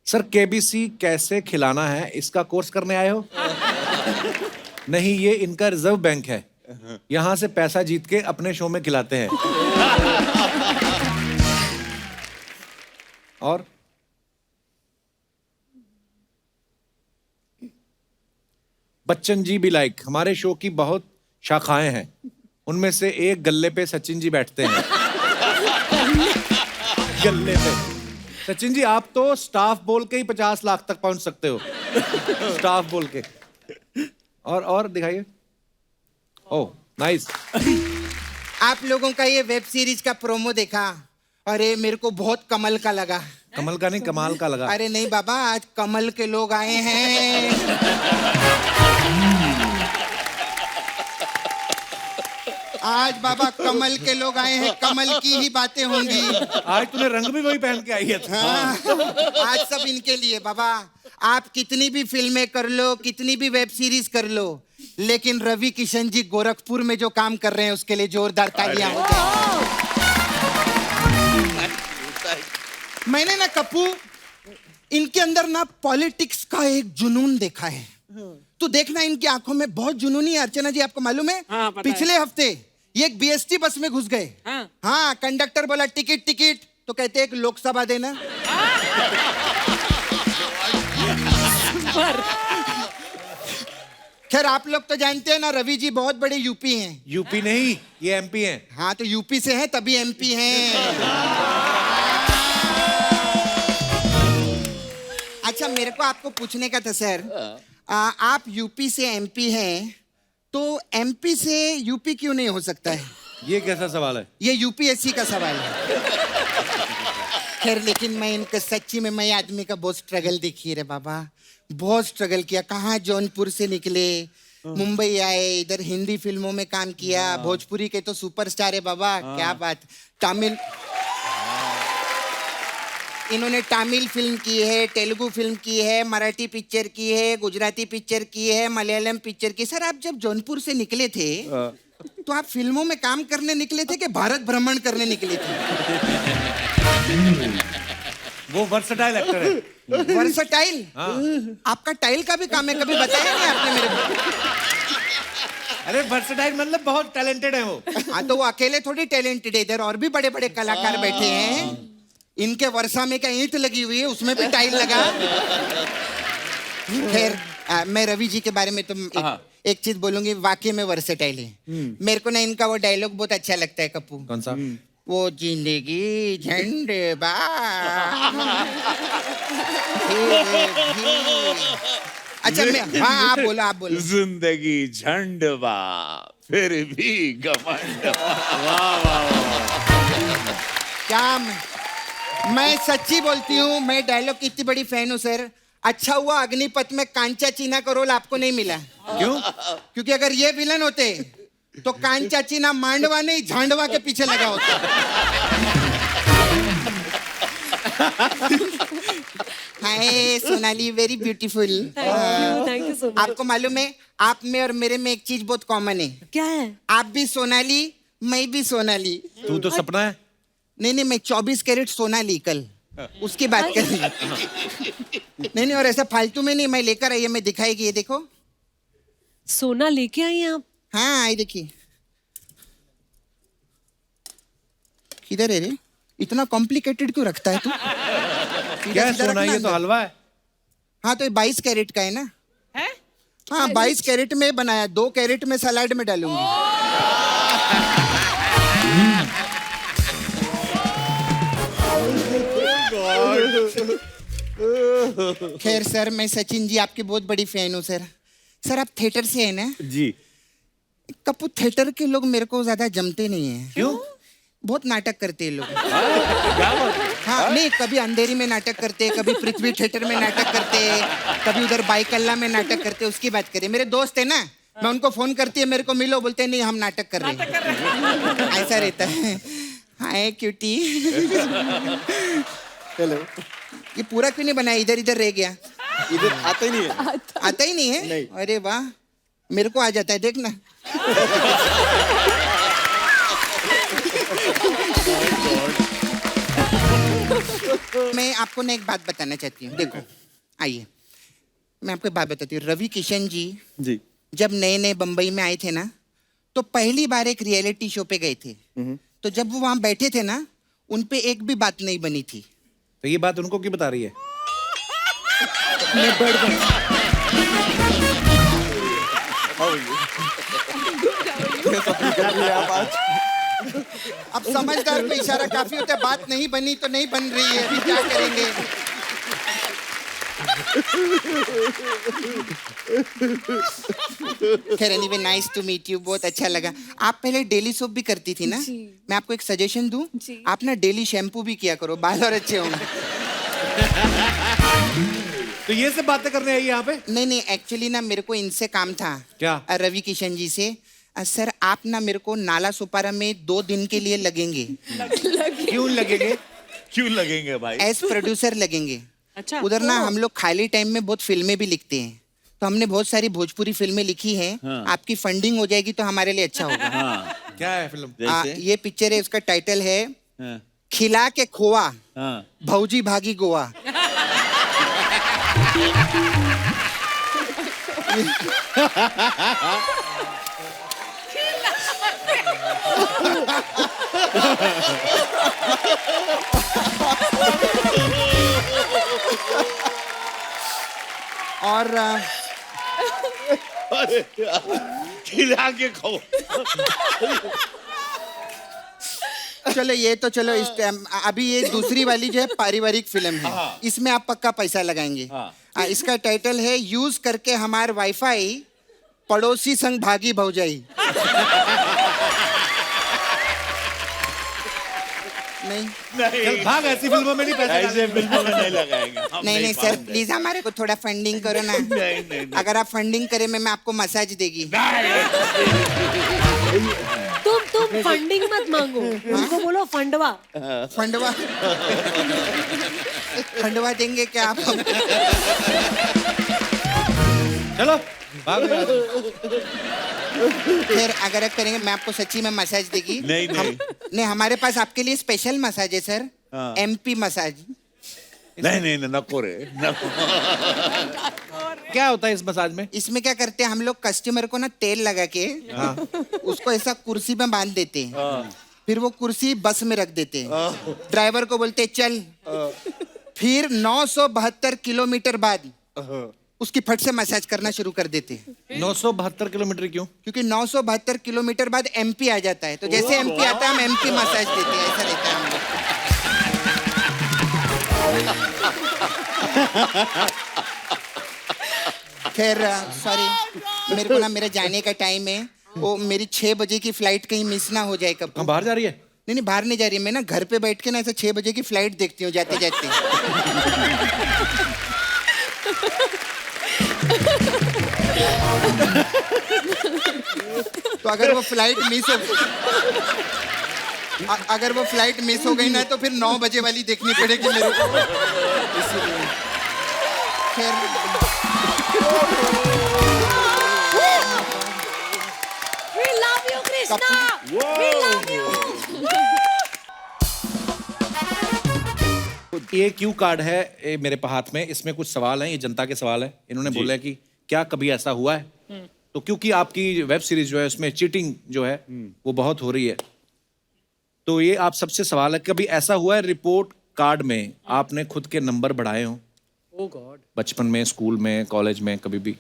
सर, केबीसी कैसे खिलाना है, इसका कोर्स करने आए हो? नहीं, ये इनका रिजर्व बैंक है, यहां से पैसा जीत के अपने शो में खिलाते हैं। और बच्चन जी भी लाइक, हमारे शो की बहुत शाखाएं हैं, उनमें से एक गल्ले पे सचिन जी बैठते हैं। गल्ले पे सचिन जी, आप तो स्टाफ बोल के ही 50 लाख तक पहुंच सकते हो। स्टाफ बोल के। और दिखाइए। ओह, नाइस। आप लोगों का ये वेब सीरीज का प्रोमो देखा? अरे मेरे को बहुत कमल का लगा। कमल का नहीं, कमाल का लगा। अरे नहीं बाबा, आज कमल के लोग आए हैं। आज बाबा कमल के लोग आए हैं, कमल की ही बातें होंगी। आज तूने रंग भी वही पहन के आई है। हाँ, आज सब इनके लिए बाबा। आप कितनी भी फिल्में कर लो, कितनी भी वेब सीरीज कर लो, लेकिन रवि किशन जी गोरखपुर में जो काम कर रहे हैं उसके लिए जोरदार तालियां हो जाए। मैंने ना कप्पू, इनके अंदर ना पॉलिटिक्स का एक जुनून देखा है। तो देखना, इनकी आंखों में बहुत जुनूनी है। अर्चना जी, आपको मालूम है? हाँ, पता है। पिछले हफ्ते ये एक बीएसटी बस में घुस गए। हाँ, कंडक्टर बोला टिकट टिकट, तो कहते एक लोकसभा देना। खैर, आप लोग तो जानते हैं ना, रवि जी बहुत बड़े यूपी हैं। यूपी नहीं, ये एमपी हैं। हाँ, तो यूपी से हैं तभी एमपी हैं। अच्छा, मेरे को आपको पूछने का था सर, आप यूपी से एमपी हैं, तो एमपी से यूपी क्यों नहीं हो सकता है? ये कैसा सवाल है? ये यूपीएससी का सवाल है। खैर, लेकिन मैं इनका सच्ची में, मैं आदमी का बहुत स्ट्रगल देखी रे बाबा, बहुत स्ट्रगल किया। कहाँ जौनपुर से निकले, मुंबई आए, इधर हिंदी फिल्मों में काम किया, भोजपुरी के तो सुपरस्टार है बाबा। क्या बात। तमिल, इन्होंने तमिल फिल्म की है, तेलुगु फिल्म की है, मराठी पिक्चर की है, गुजराती पिक्चर की है, मलयालम पिक्चर की। सर, आप जब जौनपुर से निकले थे तो आप फिल्मों में काम करने निकले थे कि भारत भ्रमण करने निकले थे? वो वर्सटाइल एक्टर है। वर्सटाइल? आपका टाइल का भी काम है, कभी बताया नहीं आपने मेरे को। अरे वर्सटाइल मतलब बहुत टैलेंटेड है वो। हाँ, तो वो अकेले थोड़ी टैलेंटेड है, इधर और भी बड़े बड़े कलाकार बैठे हैं। इनके वर्षा में क्या ईंट लगी हुई है, उसमें भी टाइल लगा। खैर, मैं रवि जी के बारे में तो एक चीज बोलूंगी, वाकई में वर्सेटाइल है। मेरे को ना इनका वो डायलॉग बहुत अच्छा लगता है कप्पू। कौन सा? वो जिंदगी झंडे बा। अच्छा, मैं, हाँ, आप बोलो, आप बोलो। जिंदगी झंडवा फिर भी घमंड। क्या मैं सच्ची बोलती हूँ, मैं डायलॉग की इतनी बड़ी फैन हूँ सर। अच्छा हुआ अग्निपथ में कांचा चीना का रोल आपको नहीं मिला। क्यों? क्योंकि अगर ये विलन होते तो कांचा चीना मांडवा नहीं, झांडवा के पीछे लगा होता। Hi Sonali, very beautiful. Thank you so much. आपको मालूम है, आप में और मेरे में एक चीज बहुत कॉमन है। क्या है? आप भी सोनाली, मैं भी सोनाली। तू तो सपना है। नहीं, मैं 24 कैरेट सोना ली कल, उसकी बात कर रही हूँ। नहीं, और ऐसा फालतू में नहीं, मैं लेकर आई है, मैं दिखाएगी। ये देखो, सोना लेके आई हैं आप? हाँ, आई देखिए। किधर है रे? इतना कॉम्प्लिकेटेड क्यों रखता है तू? सीधा क्या है सीधा सोना, रखना ये तो अंदर। हलवा है। हाँ तो 22 कैरेट का है ना? है हाँ 22 कैरेट में बनाया, 2 कैरेट में सलाड में डालूंगी। खैर सर, मैं सचिन जी आपकी बहुत बड़ी फैन हूँ सर। सर आप थिएटर से है ना? जी। कपूर थिएटर के लोग मेरे को ज्यादा जमते नहीं है। क्यों? बहुत नाटक करते हैं लोग। हाँ नहीं, कभी अंधेरी में नाटक करते, कभी पृथ्वी थिएटर में नाटक करते, कभी उधर बाईकल्ला में नाटक करते। उसकी बात करें, मेरे दोस्त है ना, मैं उनको फोन करती है, मेरे को मिलो, बोलते हैं नहीं हम नाटक कर रहे हैं। ऐसा रहता है। हाय क्यूटी। हेलो। ये पूरा क्यों नहीं बनाया? इधर इधर रह गया। इधर आता ही नहीं है। आता ही नहीं है? नहीं। अरे वाह, मेरे को आ जाता है, देखना। मैं आपको ना एक बात बताना चाहती हूँ। देखो आइए, मैं आपको एक बात बताती हूँ। रवि किशन जी जी। जब नए नए बम्बई में आए थे ना, तो पहली बार एक रियलिटी शो पे गए थे। तो जब वो वहां बैठे थे ना, उन पे एक भी बात नहीं बनी थी। तो ये बात उनको क्यों बता रही है? मैं बढ़ गई। अब समझदार पे इशारा काफी होता है। बात नहीं बनी तो नहीं बन रही है, अभी क्या करेंगे? खैर anyway, nice to meet you, बहुत अच्छा लगा। आप पहले डेली सोप भी करती थी ना? जी। मैं आपको एक सजेशन दूं, जी। आप ना डेली शैम्पू भी किया करो, बाल और अच्छे होंगे। तो ये सब बातें करने आई यहाँ पे? नहीं नहीं, एक्चुअली ना मेरे को इनसे काम था। क्या? रवि किशन जी से। सर आप ना मेरे को नाला सुपारा में 2 दिन के लिए लगेंगे। क्यों लगेंगे? क्यों लगेंगे भाई? एज प्रोड्यूसर लगेंगे। अच्छा। उधर ना हम लोग खाली टाइम में बहुत फिल्में भी लिखते हैं, तो हमने बहुत सारी भोजपुरी फिल्में लिखी हैं। आपकी फंडिंग हो जाएगी तो हमारे लिए अच्छा होगा। क्या है फिल्म? जैसे? ये पिक्चर है, उसका टाइटल है हाँ, खिला के खोआ हाँ। भौजी भागी गोवा। और खिला के खाओ। चलो ये तो चलो, इस टाइम अभी ये दूसरी वाली जो है पारिवारिक फिल्म है, इसमें आप पक्का पैसा लगाएंगे। इसका टाइटल है यूज करके हमार वाईफाई पड़ोसी संग भागी भौजाई। नहीं चल भाग, ऐसी फिल्मों में नहीं पैसा ऐसे फिल्मों में नहीं लगाएंगे। नहीं नहीं सर, प्लीज हमारे को थोड़ा फंडिंग करो ना। नहीं। अगर आप फंडिंग करें मैं आपको मसाज देगी। तुम फंडिंग मत मांगो, उनको बोलो फंडवा। फंडवा फंडवा देंगे क्या आप? चलो भाग यार। फिर अगर आप करेंगे मैं आपको सच्ची में मसाज देगी। नहीं। नहीं, हमारे पास आपके लिए स्पेशल मसाज है सर, MP मसाज। नहीं नको रे, नको। क्या होता है इस मसाज में? इसमें क्या करते हैं हम लोग, कस्टमर को ना तेल लगा के उसको ऐसा कुर्सी में बांध देते हैं, फिर वो कुर्सी बस में रख देते हैं, ड्राइवर को बोलते हैं चल, फिर 972 किलोमीटर बाद उसकी फट से मसाज करना शुरू कर देते हैं। 972 किलोमीटर क्यों? क्योंकि 972 किलोमीटर बाद MP आ जाता है, तो जैसे MP आता है हम MP मसाज देते हैं, ऐसा रहता है हम लोग। खैर सॉरी, मेरे को ना मेरे जाने का टाइम है, वो मेरी 6 बजे की फ्लाइट कहीं मिस ना हो जाए। कब हम बाहर जा रही है? नहीं बाहर नहीं जा रही, मैं ना घर पे बैठ के ना ऐसे 6 बजे की फ्लाइट देखती हूँ जाते जाते। तो अगर वो फ्लाइट मिस हो गई ना, तो फिर 9 बजे वाली देखनी पड़ेगी मेरे को। इसीलिए खैर We love you, Krishna. We love you. ये क्यू कार्ड है ये मेरे हाथ में, इसमें कुछ सवाल हैं, ये जनता के सवाल है। इन्होंने बोला है कि क्या कभी ऐसा हुआ है? तो क्योंकि आपकी वेब सीरीज जो है उसमें चीटिंग जो है वो बहुत हो रही है, तो ये आप सबसे सवाल है, कभी ऐसा हुआ है रिपोर्ट कार्ड में आपने खुद के नंबर बढ़ाए हो? Oh God. बचपन में, स्कूल में, कॉलेज में, कभी भी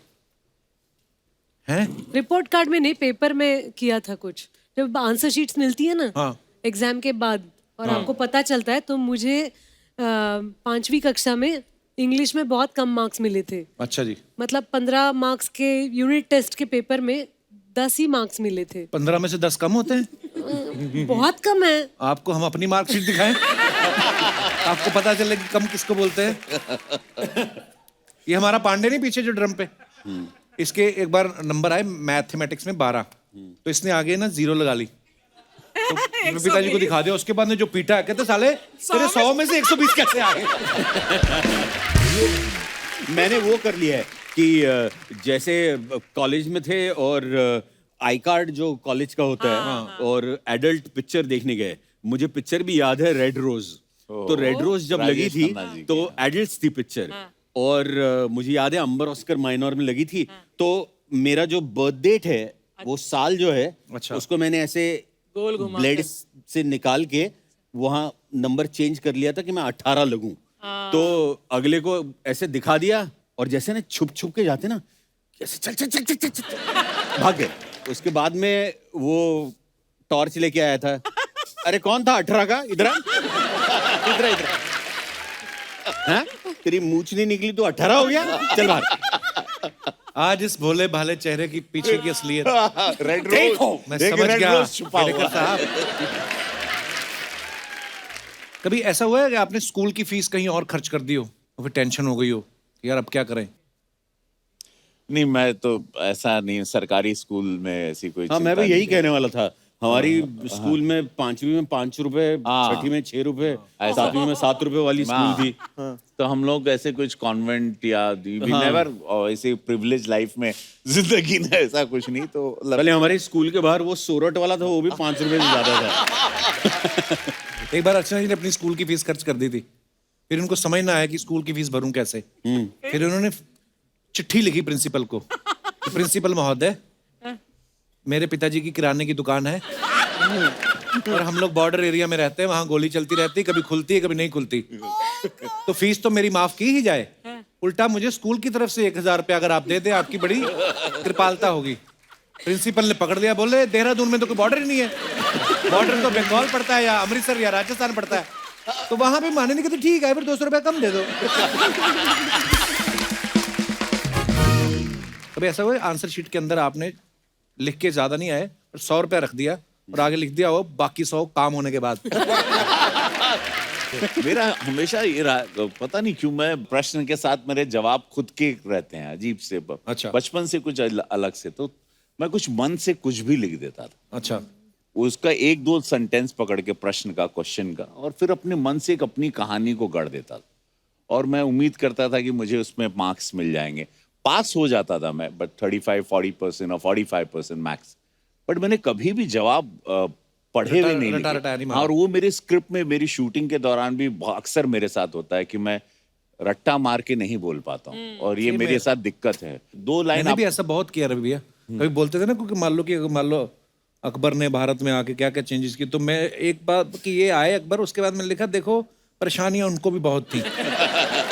हैं? रिपोर्ट कार्ड में नहीं, पेपर में किया था कुछ। जब आंसर शीट्स मिलती है ना हाँ। एग्जाम के बाद और आपको पता चलता है, तो मुझे 5वीं कक्षा में इंग्लिश में बहुत कम मार्क्स मिले थे। अच्छा जी। मतलब 15 मार्क्स के यूनिट टेस्ट के पेपर में 10 ही मार्क्स मिले थे। 15 में से 10 कम होते हैं? बहुत कम है। आपको हम अपनी मार्कशीट दिखाएं? आपको पता चले कि कम किसको बोलते हैं। ये हमारा पांडे नहीं पीछे जो ड्रम पे, इसके एक बार नंबर आए मैथमेटिक्स में 12, तो इसने आगे ना 0 लगा ली। तो पिताजी को दिखा दिया, उसके बाद ने जो पीटा, कहते साले तेरे 100 में से 120 कैसे आ गए। मैंने वो कर लिया है कि जैसे कॉलेज में थे और आई कार्ड जो कॉलेज का होता है और एडल्ट पिक्चर देखने गए, मुझे पिक्चर भी याद है, रेड रोज। तो रेड रोज जब लगी थी तो एडल्ट्स थी पिक्चर, और मुझे याद है अंबर ऑस्कर माइनर में लगी थी। तो मेरा जो बर्थ डेट है, वो साल जो है, उसको मैंने ऐसे ब्लेड से निकाल के वहां नंबर चेंज कर लिया था कि मैं 18 लगूं। तो अगले को ऐसे दिखा दिया, और जैसे ना छुप छुप के जाते ना, ऐसे चल चल चल चल चल, चल भाग गए। उसके बाद में वो टॉर्च लेके आया था। अरे कौन था 18 का? इधर इधर इधर। हाँ? तेरी मूंछ नहीं निकली तो 18 हो गया? चल बाहर। आज इस भोले भाले चेहरे की पीछे की असलियत रेड रोज, मैं समझ गया। गया साहब, कभी ऐसा हुआ है कि आपने स्कूल की फीस कहीं और खर्च कर दी हो और फिर टेंशन हो गई हो कि यार अब क्या करें? नहीं, मैं तो ऐसा नहीं, सरकारी स्कूल में ऐसी कोई हाँ, मैं भी चिंता यही नहीं कहने वाला था। हमारी स्कूल में 5वीं में 5 रुपए, छठी में 6 रुपए, 7वीं में 7 रुपए वाली स्कूल थी। तो हम लोग ऐसे कुछ कॉन्वेंट या नेवर ऐसे प्रिविलेज लाइफ में जिंदगी में ऐसा कुछ नहीं। तो पहले हमारे स्कूल के बाहर वो सोरठ वाला था, वो भी 5 रुपए से ज्यादा था। एक बार अर्चना जी ने अपनी स्कूल की फीस खर्च कर दी थी, फिर उनको समझ ना आया कि स्कूल की फीस भरूं कैसे। फिर उन्होंने चिट्ठी लिखी प्रिंसिपल को, प्रिंसिपल महोदय, मेरे पिताजी की किराने की दुकान है और हम लोग बॉर्डर एरिया में रहते हैं, वहां गोली चलती रहती है, कभी खुलती है कभी नहीं खुलती, तो फीस तो मेरी माफ की ही जाए, उल्टा मुझे स्कूल की तरफ से 1000 रुपया अगर आप दे दे, आपकी बड़ी कृपालता होगी। प्रिंसिपल ने पकड़ लिया, बोले देहरादून में तो कोई बॉर्डर ही नहीं है, बॉर्डर तो बंगाल पड़ता है या अमृतसर या राजस्थान पड़ता है। तो वहां पे माने नहीं, कहते ठीक है फिर 200 रुपया कम दे दो। कभी ऐसा हुआ आंसर शीट के अंदर आपने लिख के ज्यादा नहीं आए, 100 रुपया रख दिया और आगे लिख दिया हो बाकी 100 काम होने के बाद? मेरा हमेशा ये रहा, पता नहीं क्यों मैं प्रश्न के साथ मेरे जवाब खुद के रहते हैं, अजीब से। अच्छा। बचपन से कुछ अलग से, तो मैं कुछ मन से कुछ भी लिख देता था। अच्छा। उसका 1-2 सेंटेंस पकड़ के प्रश्न का, क्वेश्चन का, और फिर अपने मन से एक अपनी कहानी को गढ़ देता था, और मैं उम्मीद करता था कि मुझे उसमें मार्क्स मिल जाएंगे। पास हो जाता था मैं, बट 35-40% और 45% मैक्स। बट मैंने कभी भी जवाब पढ़े हुए नहीं लिखे। और वो मेरे स्क्रिप्ट में, मेरी शूटिंग के दौरान भी अक्सर मेरे साथ होता है कि मैं रट्टा मार के नहीं बोल पाता हूँ, और ये मेरे साथ दिक्कत है। 2 लाइन मैंने भी ऐसा बहुत किया रवि भैया, कभी बोलते थे ना, क्योंकि मान लो अकबर ने भारत में आके क्या क्या चेंजेस की, तो मैं एक बात कि ये आए अकबर, उसके बाद मैंने लिखा देखो परेशानियां उनको भी बहुत थी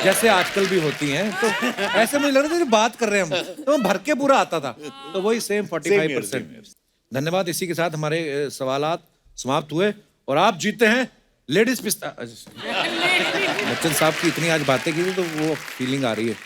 जैसे आजकल भी होती हैं। तो ऐसे मुझे लग रहा था बात कर रहे हैं हम, तो मैं भर के पूरा आता था। तो वही सेम 45%। धन्यवाद। इसी के साथ हमारे सवालात समाप्त हुए और आप जीते हैं लेडीज पिस्ता। बच्चन साहब की इतनी आज बातें की थी तो वो फीलिंग आ रही है।